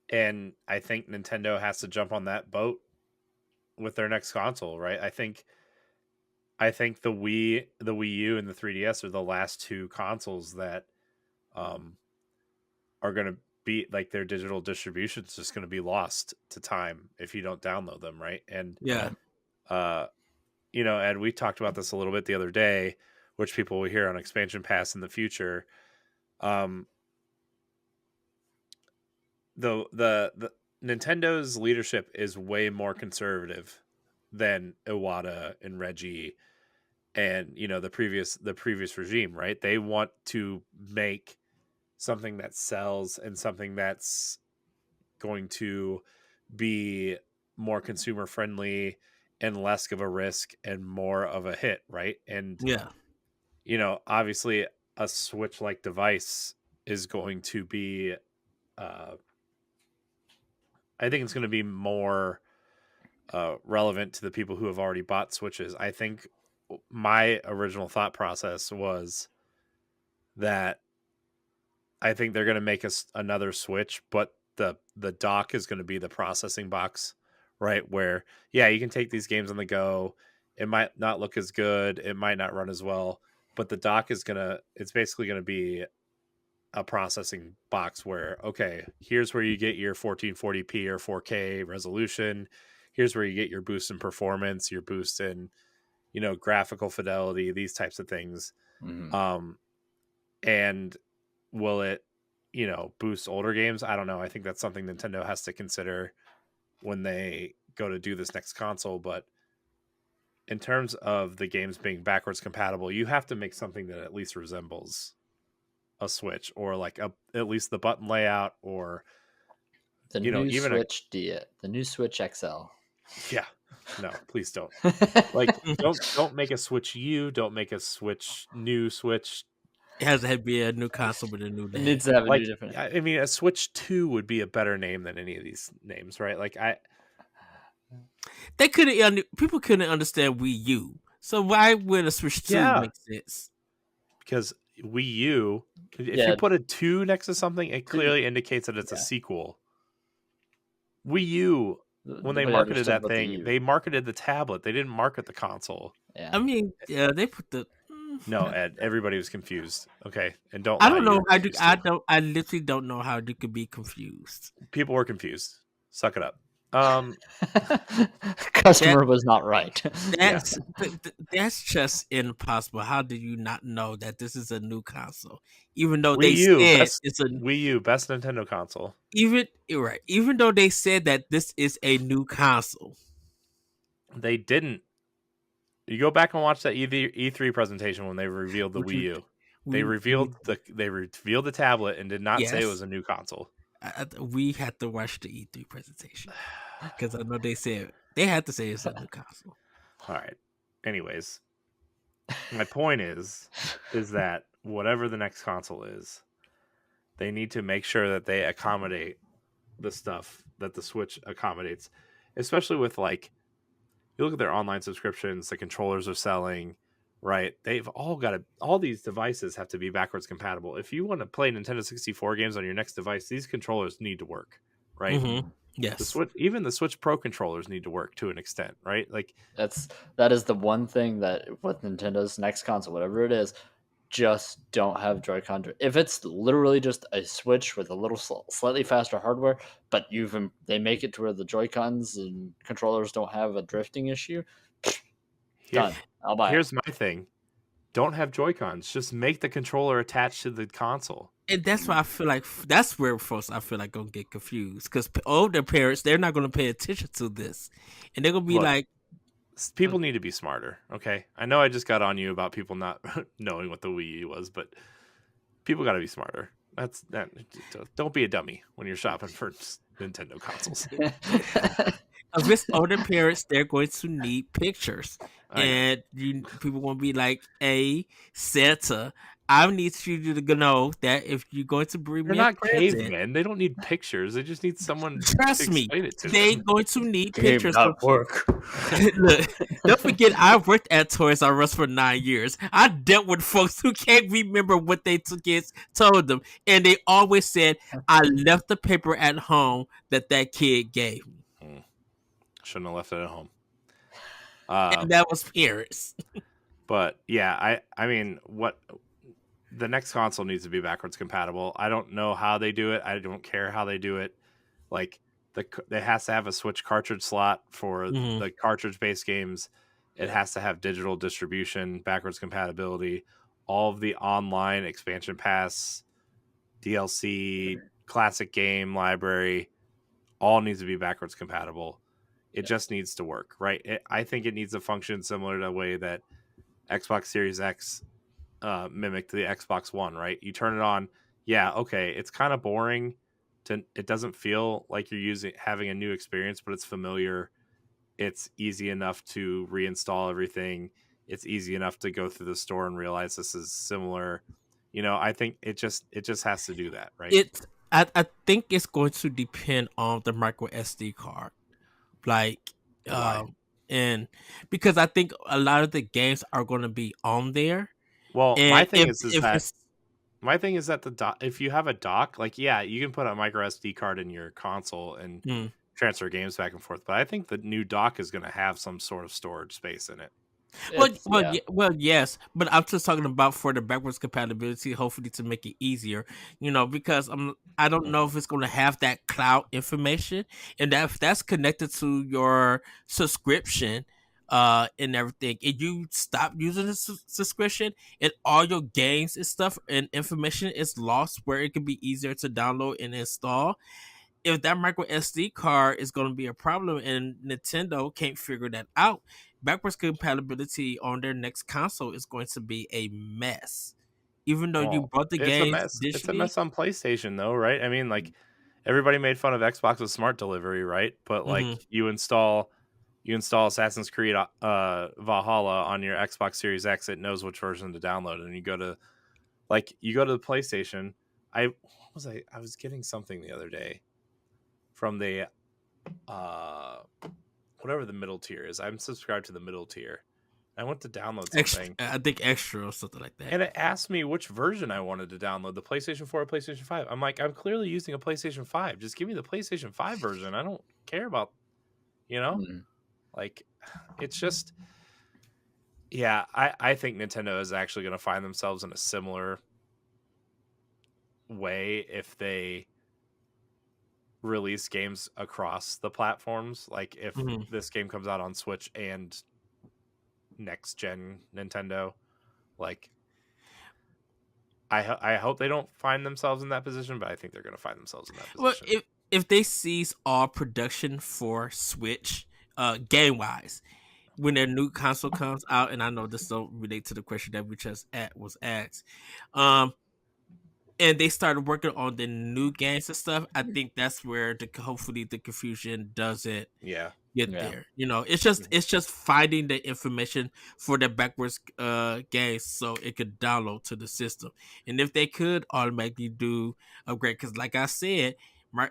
and I think Nintendo has to jump on that boat with their next console, right? I think the Wii U, and the 3DS are the last two consoles that um, are going to be like, their digital distribution is just going to be lost to time if you don't download them, right? And Yeah. Right. uh, and we talked about this a little bit the other day, which people will hear on Expansion Pass in the future. Um, the Nintendo's leadership is way more conservative than Iwata and Reggie and the previous regime, right? They want to make something that sells and something that's going to be more consumer friendly and less of a risk and more of a hit, right? And Yeah. obviously a Switch like device is going to be, uh I think it's going to be more relevant to the people who have already bought Switches. I think my original thought process was that I think they're going to make us another Switch, but the dock is going to be the processing box, right? Where yeah, you can take these games on the go. It might not look as good, it might not run as well, but the dock is it's basically going to be a processing box where okay, here's where you get your 1440p or 4K resolution. Here's where you get your boost in performance, your boost in, graphical fidelity, these types of things. Mhm. And will it, boost older games? I don't know. I think that's something Nintendo has to consider when they go to do this next console. But in terms of the games being backwards compatible, you have to make something that at least resembles a Switch, or like at least the button layout, or The new even Switch the new Switch XL. yeah. No, please don't. Like don't make a Switch U, don't make a new Switch. It has to be a new console with a new It name. needs to have a Like new different. I mean, a Switch 2 would be a better name than any of these names, right? Like People couldn't understand Wii U, so why would a Switch 2 Yeah. make sense? Because Wii U, if Yeah. you put a 2 next to something, it clearly indicates that it's a sequel. Wii U, when they Nobody marketed understood that what the thing, U- they marketed the tablet. They didn't market the console. Yeah. I mean, they put the. No, Ed, everybody was confused. Okay, and don't I lie. don't You know were how confused too. I literally don't know how you could be confused. People were confused. Suck it up. Customer was not right. That's that's just impossible. How do you not know that this is a new console, even though they Wii U, said it's a Wii U, best Nintendo console. even though they said that this is a new console. They didn't. You go back and watch that E3 presentation when they revealed the Wii U. They revealed the tablet and did not say it was a new console. We had to watch the E3 presentation because I know they said they had to say it's a new console. All right. Anyways, my point is that whatever the next console is, they need to make sure that they accommodate the stuff that the Switch accommodates, especially with like, you look at their online subscriptions, the controllers are selling, right? They've all these devices have to be backwards compatible. If you want to play Nintendo 64 games on your next device, these controllers need to work, right? Mm-hmm. Yes. Even the Switch Pro controllers need to work to an extent, right? Like that is the one thing that with Nintendo's next console, whatever it is, just don't have Joy-Con. If it's literally just a Switch with a little slightly faster hardware, but they make it to where the Joy-Cons and controllers don't have a drifting issue, done. I'll buy Here's my thing. Don't have Joy-Cons. Just make the controller attached to the console. And that's why I feel like that's where folks I feel like gonna get confused because older parents they're not gonna pay attention to this, and they're gonna be like, people need to be smarter. Okay, I know I just got on you about people not knowing what the Wii U was, but people got to be smarter. Don't be a dummy when you're shopping for Nintendo consoles. Of this older parents, they're going to need pictures, and people won't be like, "Hey, Santa, I need you to know that if you're going to bring me a present, cavemen. They don't need pictures. They just need someone. Trust me, they're going to need pictures. Not work. Look, don't forget, I worked at Toys R Us for 9 years. I dealt with folks who can't remember what they told them, and they always said, "I left the paper at home that kid gave me." Shouldn't have left it at home. And that was parents. But yeah, I mean, what the next console needs to be backwards compatible. I don't know how they do it. I don't care how they do it. Like it has to have a Switch cartridge slot for the cartridge-based games. It has to have digital distribution, backwards compatibility. All of the online expansion pass, DLC, classic game library, all needs to be backwards compatible. It just needs to work, right? I think it needs to function similar to the way that Xbox Series X mimicked the Xbox One, right? You turn it on, yeah, okay, it's kind of boring. It doesn't feel like you're having a new experience, but it's familiar. It's easy enough to reinstall everything. It's easy enough to go through the store and realize this is similar. I think it just has to do that, right? I think it's going to depend on the micro SD card. Like, Why? And because I think a lot of the games are going to be on there, Well, and if that it's my thing is that if you have a dock, like yeah, you can put a micro SD card in your console and hmm. transfer games back and forth. But I think the new dock is going to have some sort of storage space in it. It's yeah. Well, yes, but I'm just talking about for the backwards compatibility, hopefully to make it easier, because I don't know if it's going to have that cloud information, and that if that's connected to your subscription, and everything, and you stop using the subscription, and all your games and stuff and information is lost, where it can be easier to download and install. If that micro SD card is going to be a problem and Nintendo can't figure that out, backwards compatibility on their next console is going to be a mess. Even though you Well, bought the it's a games mess. It's a digitally, mess on PlayStation, though, right? I mean, like everybody made fun of Xbox with smart delivery, right? But like hmm you install Assassin's Creed Valhalla on your Xbox Series X, it knows which version to download, and you go to the PlayStation. I was getting something the other day from the uh whatever the middle tier is. I'm subscribed to the middle tier. I went to download extra, something, I think extra or something like that. and it asked me which version I wanted to download, the PlayStation 4 or PlayStation 5. I'm like, I'm clearly using a PlayStation 5. Just give me the PlayStation 5 version. I don't care about, you know? Mm. Like, it's just, yeah, I think Nintendo is actually going to find themselves in a similar way if they release games across the platforms. Like, if hmm this game comes out on Switch and next gen Nintendo, like, I hope they don't find themselves in that position, but I think they're going to find themselves in that Well, position. if they cease all production for Switch, game wise, when their new console comes out, and I know this don't relate to the question that we just was asked, um, and they started working on the new games and stuff, I think that's where hopefully the confusion doesn't Yeah. get Yeah. there. It's just finding the information for the backwards games so it could download to the system. And if they could automatically do upgrade, because like I said,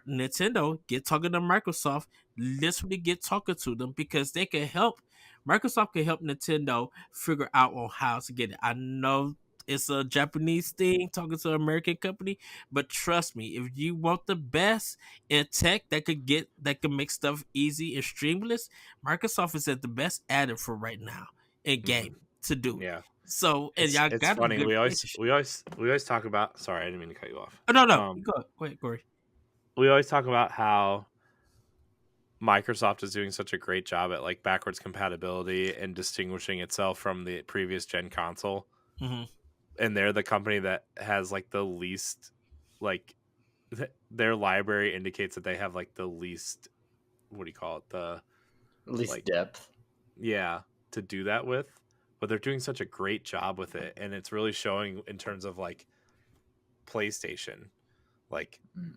Nintendo get talking to Microsoft, literally get talking to them because they can help. Microsoft can help Nintendo figure out on how to get it. I know it's a Japanese thing talking to an American company, but trust me, if you want the best in tech that could make stuff easy and streamless, Microsoft is at the best at it for right now in hmm game to do it. Yeah. So and It's y'all it's got a funny. good We relationship. always talk about. Sorry, I didn't mean to cut you off. Oh no, go ahead, Corey. We always talk about how Microsoft is doing such a great job at like backwards compatibility and distinguishing itself from the previous gen console. Mm-hmm. And they're the company that has like the least, like their library indicates that they have like the least, what do you call it? At least Like, depth. yeah, to do that with. But they're doing such a great job with it, and it's really showing in terms of like PlayStation, like Mm.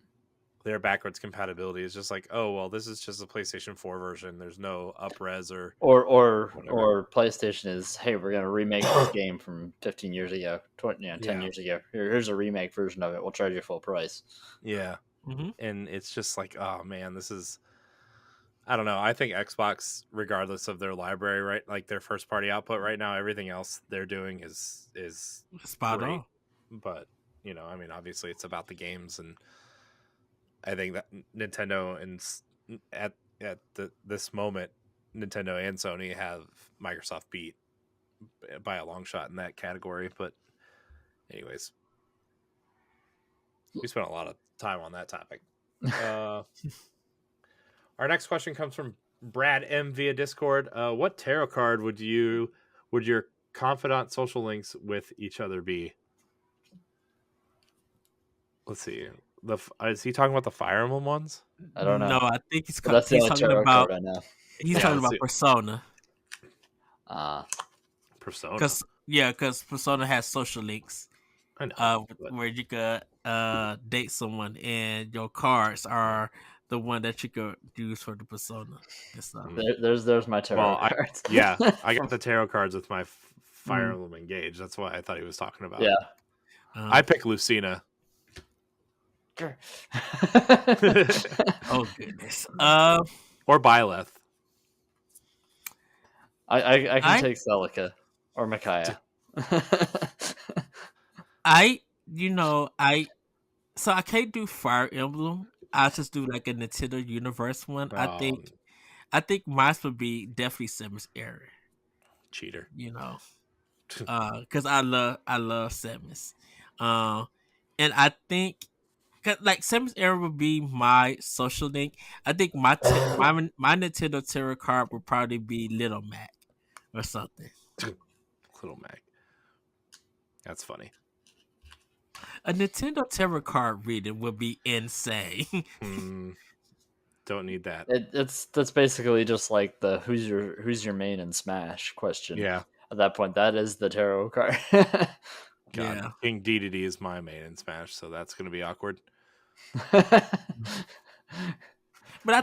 their backwards compatibility is just like, oh well, this is just a PlayStation 4 version. There's no upres or whatever. Or PlayStation is, hey, we're gonna remake this game from 15 years ago, 10 Yeah, years ago. Here's a remake version of it. We'll charge you full price. yeah, Mm-hmm. and it's just like, oh man, this is. I don't know. I think Xbox, regardless of their library, right, like their first party output right now, everything else they're doing is Spot great. on. But I mean, obviously, it's about the games, and I think that Nintendo and at this moment, Nintendo and Sony have Microsoft beat by a long shot in that category. But anyways, we spent a lot of time on that topic. Our next question comes from Brad M via Discord. What tarot card would your confidant social links with each other be? Let's see. Is he talking about the Fire Emblem ones? I don't know. No, I think But that's the he's only talking tarot about card I know. he's Yeah, talking let's about see. Persona. Persona. Because Persona has social links. I know. But Where you could date someone and your cards are the one that you could use for the persona and stuff. There's my tarot well, cards. I got the tarot cards with my Fire Mm. Emblem Engage. That's what I thought he was talking about. Yeah. I pick Lucina. Oh goodness. Or Byleth. I can I take Celica or Micaiah. I I so I can't do Fire Emblem. I just do like a Nintendo Universe one. Oh, I think mine would be definitely Samus Aran. cheater. You know, because I love Samus, and I think 'cause, like Samus Aran would be my social link. I think my Nintendo Tarot card would probably be Little Mac or something. Little Mac. That's funny. A Nintendo Tarot card reading would be insane. Don't need that. That's basically just like the who's your main in Smash question. Yeah. At that point, that is the tarot card. God, Yeah. King Dedede is my main in Smash, so that's gonna be awkward. But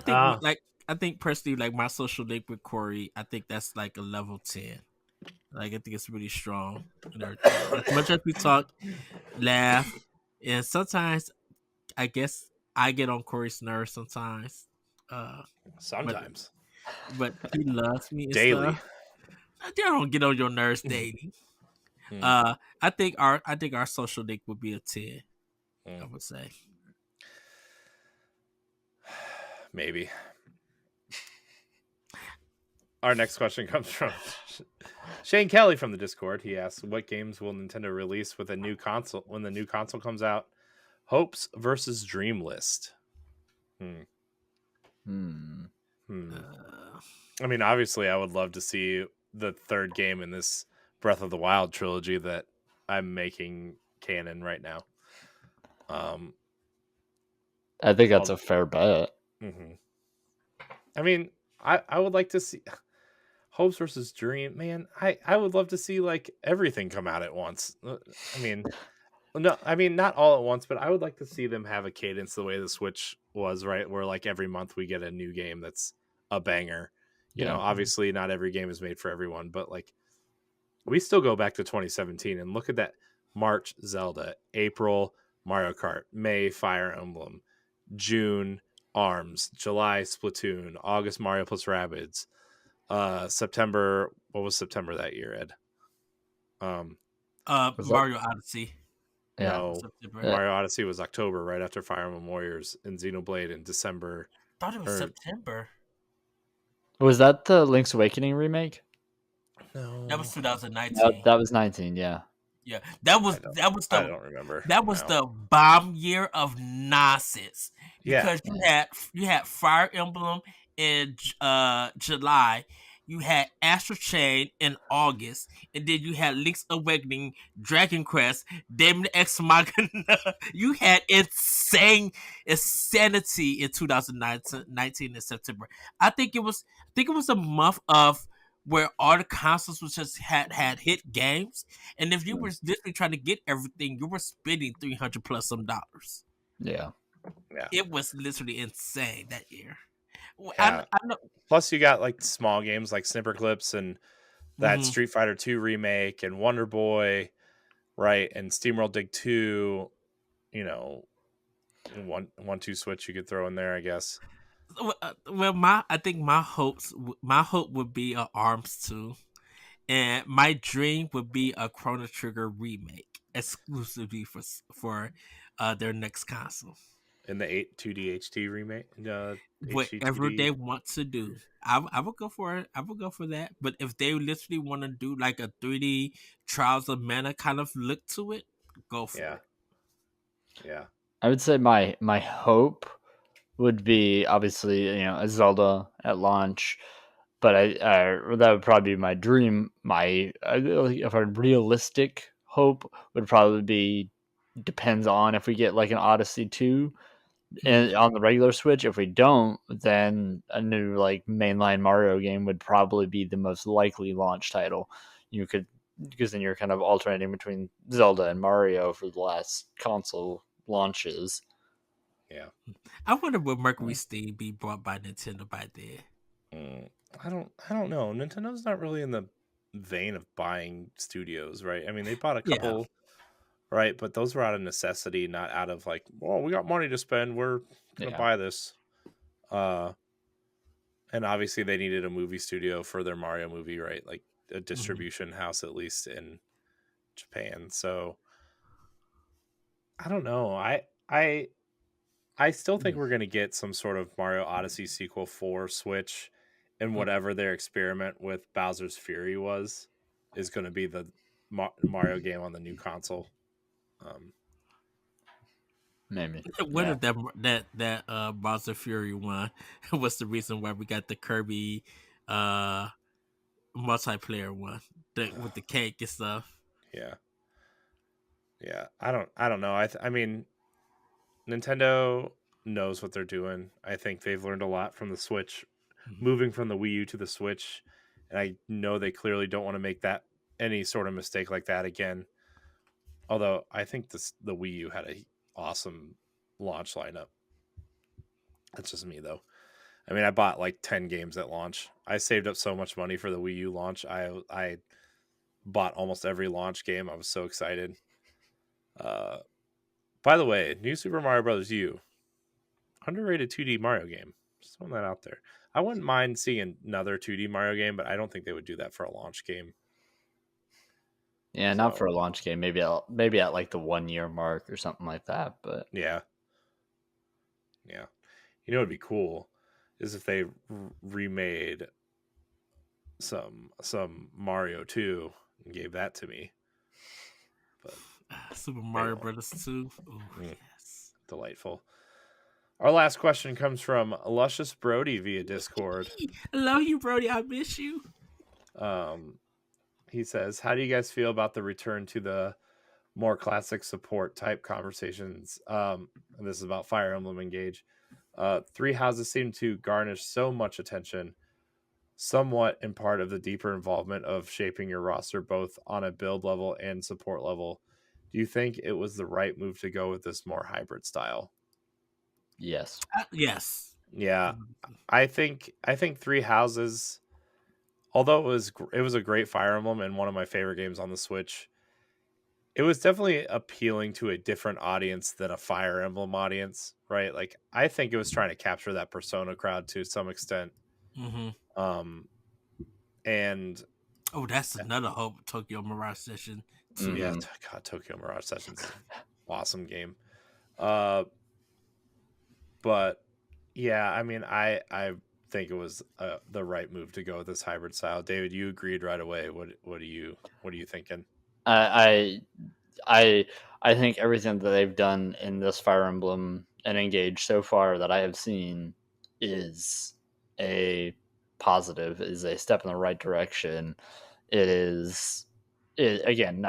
Ah, I think personally, like my social link with Corey, I think that's like a level 10. Like I think it's really strong and everything. As much as we talk, laugh, and sometimes I guess I get on Corey's nerves sometimes. But sometimes he loves me and daily. stuff. I don't get on your nerves daily. Hmm, I think our social link would be a 10. I hmm. would say. Maybe. Our next question comes from Shane Kelly from the Discord. He asks, "What games will Nintendo release with a new console when the new console comes out? Hopes versus Dream List." Hmm. Hmm. Hmm. Uh, I mean, obviously, I would love to see the third game in this Breath of the Wild trilogy that I'm making canon right now. I think that's I'll- a fair bet. mhm. I mean, I would like to see Hopes versus Dream. Man, I would love to see like everything come out at once. I mean, no, I mean not all at once, but I would like to see them have a cadence the way the Switch was, right? Where like every month we get a new game that's a banger. You know, Yeah. obviously not every game is made for everyone, but like we still go back to 2017 and look at that: March Zelda, April Mario Kart, May Fire Emblem, June Arms, July Splatoon, August Mario plus Rabbids, September. What was September that year, Ed? Was that? Mario Odyssey. Yeah. No, September. Yeah. Mario Odyssey was October, right after Fire Emblem Warriors, and Xenoblade in December. Thought it was Or September. Was that the Link's Awakening remake? That no, was No, 2019. that was 19. Yeah. Yeah, I don't remember. that was No, the bomb year of nonsense yeah, because you had Fire Emblem in July, you had Astral Chain in August, and then you had Link's Awakening, Dragon Quest, Demon X Machina. You had insanity in 2019 in September. I think it was a month of where all the consoles was just had hit games, and if you were literally trying to get everything, you were spending 300 plus some dollars. Yeah. yeah, It was literally insane that year. yeah. I know. Plus, you got like small games like Snipper Clips and that Mhm. Street Fighter 2 remake and Wonder Boy, right? And SteamWorld Dig 2, you know, one two switch you could throw in there, I guess. Well, I think my hope would be a Arms 2, and my dream would be a Chrono Trigger remake exclusively for their next console. In the 2D HT remake, Whatever they HGTD. want to do. I would go for it. I would go for that. But if they literally want to do like a 3D Trials of Mana kind of look to it, go for Yeah, it. yeah, I would say my hope would be obviously a Zelda at launch, but that would probably be my dream. If a realistic hope would probably be depends on if we get like an Odyssey 2 and Mhm. on the regular Switch. If we don't, then a new like mainline Mario game would probably be the most likely launch title. You could because then you're kind of alternating between Zelda and Mario for the last console launches. yeah. I wonder will Mercury Steam be brought by Nintendo by then. Mm, I don't know. Nintendo's not really in the vein of buying studios, right? I mean, they bought a Yeah. couple, right? But those were out of necessity, not out of like, well, we got money to spend. We're gonna Yeah. buy this. Uh, and obviously they needed a movie studio for their Mario movie, right? Like a Mhm. distribution house, at least in Japan. So I don't know. I still think we're gonna get some sort of Mario Odyssey sequel for Switch, and whatever their experiment with Bowser's Fury was is going to be the Mario game on the new console. Maybe. What Yeah. if that Bowser Fury one was the reason why we got the Kirby uh multiplayer one with the cake and stuff? Yeah, yeah. I don't know. I mean, Nintendo knows what they're doing. I think they've learned a lot from the Switch, moving from the Wii U to the Switch, and I know they clearly don't want to make that any sort of mistake like that again. Although I think the Wii U had a awesome launch lineup. That's just me though. I mean, I bought like 10 games at launch. I saved up so much money for the Wii U launch. I bought almost every launch game. I was so excited. Uh, by the way, New Super Mario Brothers U, underrated 2D Mario game. Just throwing that out there. I wouldn't mind seeing another 2D Mario game, but I don't think they would do that for a launch game. Yeah, So, not for a launch game. Maybe at like the 1 year mark or something like that. But yeah, yeah. You know, it'd be cool is if they remade some Mario 2 and gave that to me. But Super they Mario won't. Brothers 2. Oh, Mm, yes. delightful. Our last question comes from Luscious Brody via Discord. I love you, Brody. I miss you. Um, he says, "How do you guys feel about the return to the more classic support type conversations?" And this is about Fire Emblem Engage. Three houses seem to garnish so much attention, somewhat in part of the deeper involvement of shaping your roster both on a build level and support level. Do you think it was the right move to go with this more hybrid style? yes. Yes. Yeah, I think Three Houses, although it was a great Fire Emblem and one of my favorite games on the Switch, it was definitely appealing to a different audience than a Fire Emblem audience, right? Like I think it was trying to capture that Persona crowd to some extent. Mm-hmm. Um and Oh, that's another Hope Tokyo Mirage Session too. yeah, Mm-hmm. God, Tokyo Mirage Sessions is an awesome game. Uh but yeah, I mean I think it was the right move to go with this hybrid style. David, you agreed right away. What are you thinking? I I I think everything that they've done in this Fire Emblem and Engage so far that I have seen is a positive, is a step in the right direction. It is again,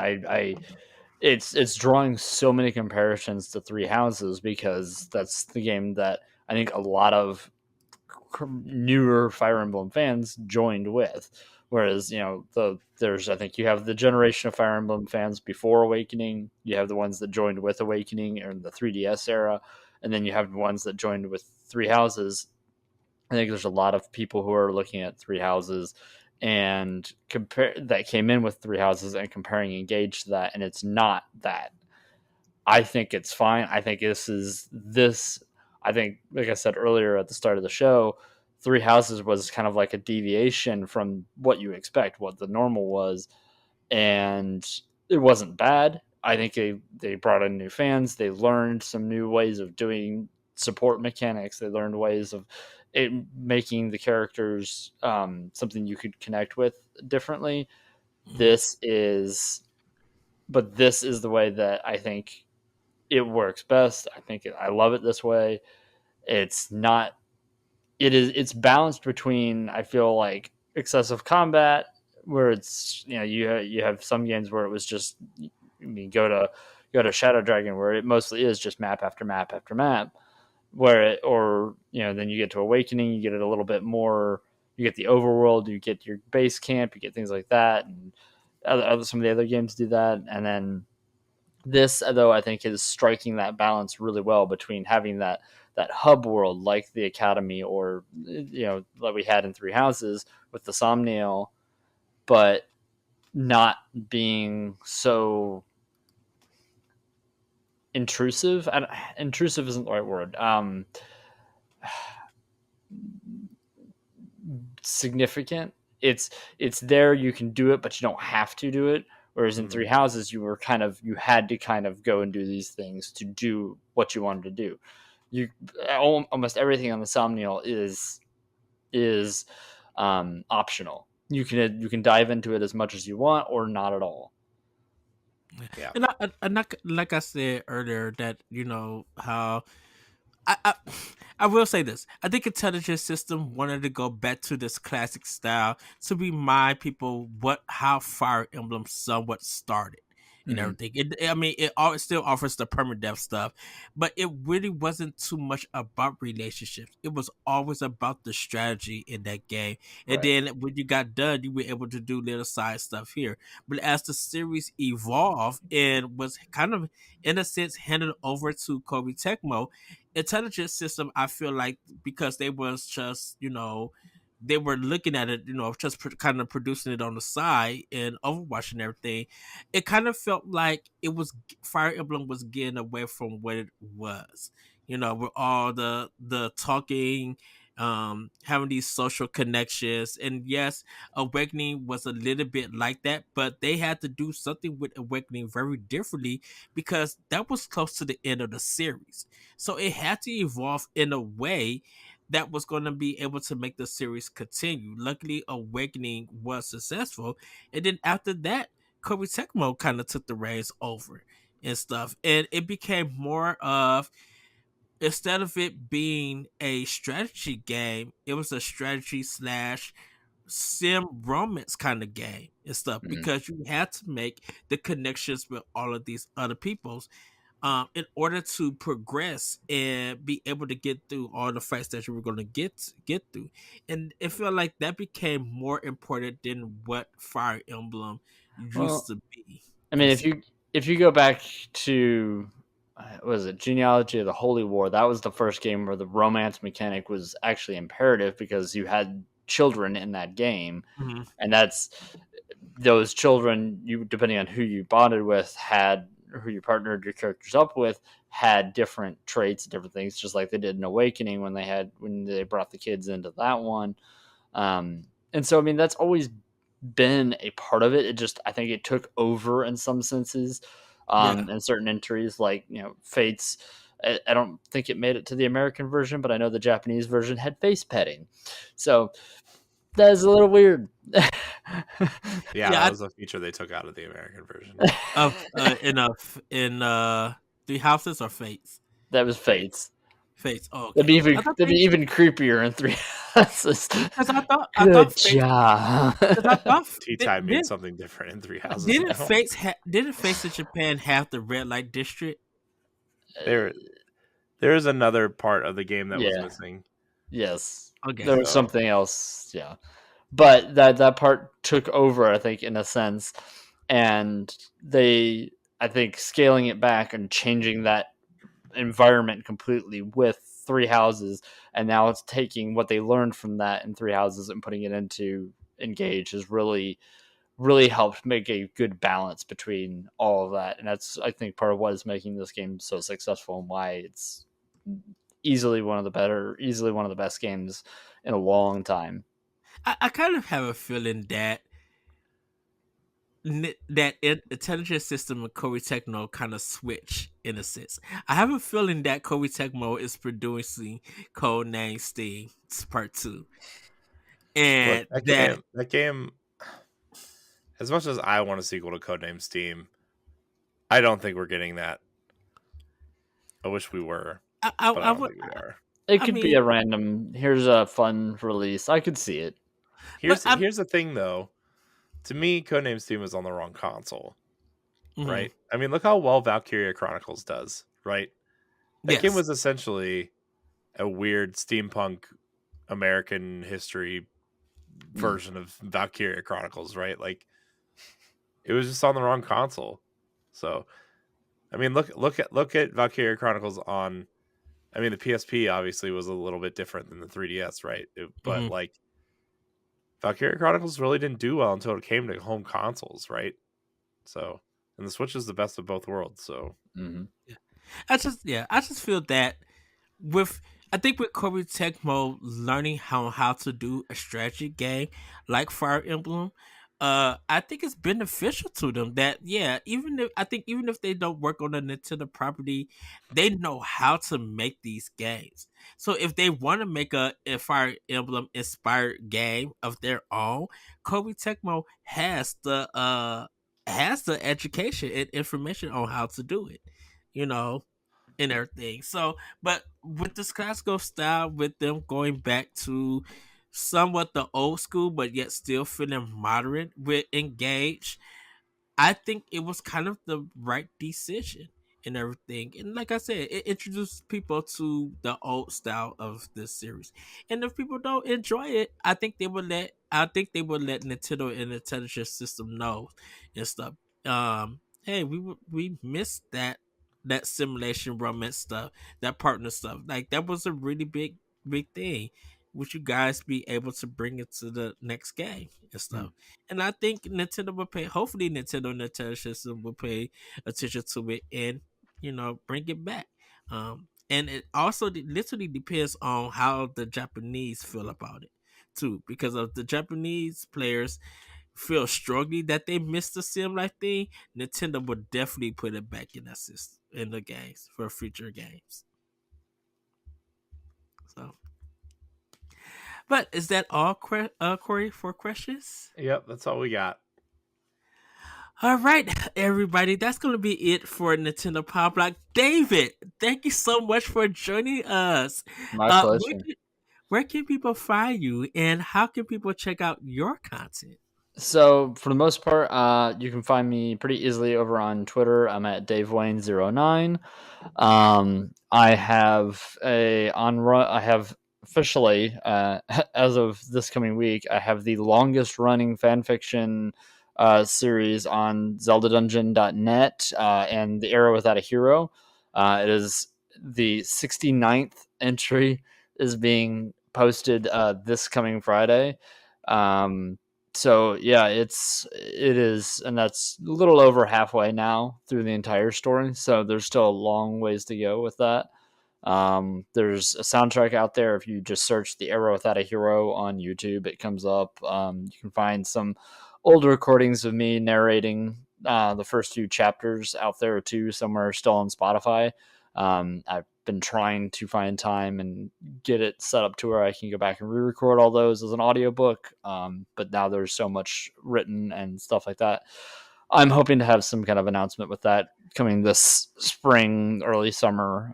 it's drawing so many comparisons to Three Houses because that's the game that I think a lot of newer Fire Emblem fans joined with. Whereas, there's, I think you have the generation of Fire Emblem fans before Awakening, you have the ones that joined with Awakening or in the 3DS era, and then you have the ones that joined with Three Houses. I think there's a lot of people who are looking at Three Houses and compare that came in with Three Houses and comparing Engage to that, and it's not that. I think it's fine. I think this. I think, like I said earlier at the start of the show, Three Houses was kind of like a deviation from what you expect, what the normal was, and it wasn't bad. I think they brought in new fans. They learned some new ways of doing support mechanics. They learned ways of making the characters something you could connect with differently. This is, but this is the way that I think it works best. I love it this way. It's not. It's balanced between, I feel like, excessive combat, where it's, you have some games where it was just, I mean, go to Shadow Dragon, where it mostly is just map after map after map, or then you get to Awakening, you get it a little bit more. You get the overworld, you get your base camp, you get things like that, and some of the other games do that, and then this, though, I think is striking that balance really well between having that hub world like the Academy, or like we had in Three Houses with the Somniel, but not being so intrusive. Intrusive isn't the right word. significant. It's there, you can do it, but you don't have to do it. Whereas in Three Houses, you had to kind of go and do these things to do what you wanted to do. You almost everything on the Somnial is optional. You can dive into it as much as you want or not at all. Yeah. And like I said earlier, that how I I will say this. I think Intelligent System wanted to go back to this classic style to remind people how Fire Emblem somewhat started and Mhm. everything. It still offers the permadeath stuff, but it really wasn't too much about relationships. It was always about the strategy in that game. And Right. then when you got done, you were able to do little side stuff here. But as the series evolved and was kind of, in a sense, handed over to Koei Tecmo, Intelligent System, I feel like, because they was just, they were looking at it, just kind of producing it on the side and Overwatch and everything. It kind of felt like Fire Emblem was getting away from what it was, with all the talking, having these social connections. And yes, Awakening was a little bit like that, but they had to do something with Awakening very differently because that was close to the end of the series. So it had to evolve in a way that was going to be able to make the series continue. Luckily, Awakening was successful. And then after that, Koei Tecmo kind of took the reins over and stuff. And it became more of, instead of it being a strategy game, it was a strategy slash sim romance kind of game and stuff, Mhm. because you had to make the connections with all of these other peoples in order to progress and be able to get through all the fights that you were going to get through. And it felt like that became more important than what Fire Emblem used Well, to be, I in mean, a if sense. you go back to what was it, Genealogy of the Holy War, that was the first game where the romance mechanic was actually imperative because you had children in that game, Hmm. and that's those children, you depending on who you bonded with, had who you partnered your characters up with, had different traits, different things, just like they did in Awakening when they brought the kids into that one. And so I mean that's always been a part of it. It just, I think it took over in some senses, Yeah. in certain entries, like Fates. I don't think it made it to the American version, but I know the Japanese version had face petting, so that is a little weird. Yeah, that Yeah. was a feature they took out of the American version. In Three Houses or Fates? That was Fates. Fates. Fates. Oh, That'd okay. be even I thought that'd be Fates, even creepier in Three Houses. because I thought Good Fates, job. because I thought Tea time means something different in Three Houses now. Didn't Fates in Japan have the red light district? There, there is another part of the game that was Yeah. missing. Yes. Okay. There was So something else. Yeah. But that part took over, I think, in a sense, and they, I think, scaling it back and changing that environment completely with Three Houses, and now it's taking what they learned from that in Three Houses and putting it into Engage has really helped make a good balance between all of that, and that's, I think, part of what is making this game so successful and why it's easily one of the best games in a long time. I kind of have a feeling that Intelligent System and Koei Tecmo kind of switch in a sense. I have a feeling that Koei Tecmo is producing Codename Steam Part 2. look, And that that game, as much as I want a sequel to Codename Steam, I don't think we're getting that. I wish we were, but I I don't would, think we are. It I could be mean, a random, here's a fun release. I could see it. but Here's the thing though. To me, Codename Steam is on the wrong console, mhm, right? I mean, look how well Valkyria Chronicles does, right? That game yes. was essentially a weird steampunk American history Mm. version of Valkyria Chronicles, right? Like it was just on the wrong console. So, I mean, look at Valkyria Chronicles on. I mean, the PSP obviously was a little bit different than the 3DS, right? But Hmm. like Valkyria Chronicles really didn't do well until it came to home consoles, right? So, and the Switch is the best of both worlds. So, Hmm. I just feel that with I think with Kobe Tecmo learning how to do a strategy game like Fire Emblem, I think it's beneficial to them that yeah, even if they don't work on the Nintendo property, they know how to make these games. So if they want to make a Fire Emblem inspired game of their own, Kobe Tecmo has the education and information on how to do it. You know, and everything. So, but with this classical style, with them going back to somewhat the old school, but yet still feeling modern with Engage, I think it was kind of the right decision and everything. And like I said, it introduced people to the old style of this series. And if people don't enjoy it, I think they would let Nintendo and the intelligence system know and stuff. Hey, we missed that simulation romance stuff, that partner stuff. Like that was a really big thing. Would you guys be able to bring it to the next game and stuff? And I think Nintendo will pay. Hopefully, Nintendo and Nintendo system will pay attention to it and bring it back. And it also literally depends on how the Japanese feel about it too, because of the Japanese players feel strongly that they missed the sim life thing. Nintendo would definitely put it back in that system in the games for future games. So. But is that all, Corey, for questions? Yep, that's all we got. All right, everybody, that's going to be it for Nintendo Pow Block. David, thank you so much for joining us. My pleasure. Where can people find you, and how can people check out your content? So for the most part, you can find me pretty easily over on Twitter. I'm at DaveWayne09. I have officially, as of this coming week, I have the longest running fanfiction series on ZeldaDungeon.net and The Arrow Without a Hero. It is the 69th entry is being posted this coming Friday. So yeah, it is, and that's a little over halfway now through the entire story. So there's still a long ways to go with that. There's a soundtrack out there. If you just search The Arrow Without a Hero on YouTube, it comes up. You can find some old recordings of me narrating the first few chapters out there too, somewhere still on Spotify. I've been trying to find time and get it set up to where I can go back and re-record all those as an audiobook. But now there's so much written and stuff like that. I'm hoping to have some kind of announcement with that coming this spring, early summer,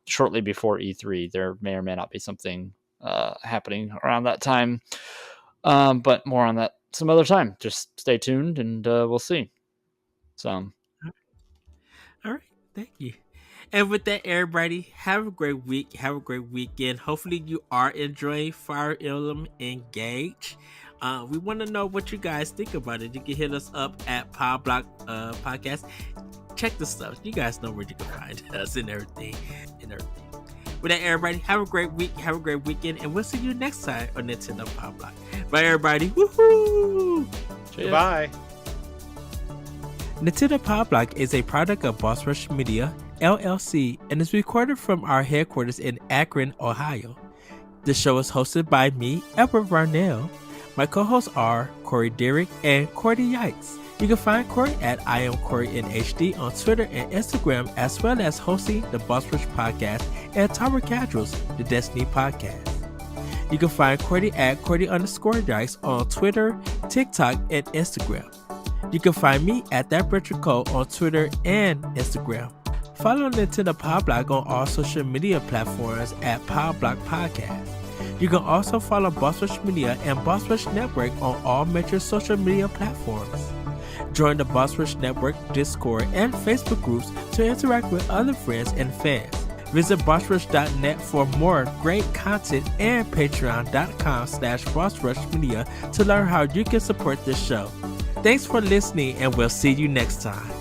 shortly before E3. There may or may not be something happening around that time. But more on that some other time. Just stay tuned and we'll see. So, all right. Thank you. And with that, everybody, have a great week. Have a great weekend. Hopefully, you are enjoying Fire Emblem Engage. We want to know what you guys think about it. You can hit us up at Pow Block Podcast. Check the stuff. You guys know where you can find us and everything. With that, everybody, have a great week. Have a great weekend. And we'll see you next time on Nintendo Pow Block. Bye, everybody. Woohoo! Goodbye. Nintendo Pow Block is a product of Boss Rush Media, LLC, and is recorded from our headquarters in Akron, Ohio. The show is hosted by me, Edward Varnell. My co-hosts are Corey Dirrig and Corey Yikes. You can find Corey at I Am Corey in HD on Twitter and Instagram, as well as hosting the Boss Rush Podcast and Tower Casuals, the Destiny Podcast. You can find Corey at Corey_Yikes on Twitter, TikTok, and Instagram. You can find me at That Richard Cole on Twitter and Instagram. Follow Nintendo Pow Block on all social media platforms at Pow Block Podcast. You can also follow Boss Rush Media and Boss Rush Network on all major social media platforms. Join the Boss Rush Network Discord and Facebook groups to interact with other friends and fans. Visit bossrush.net for more great content and patreon.com/bossrushmedia to learn how you can support this show. Thanks for listening, and we'll see you next time.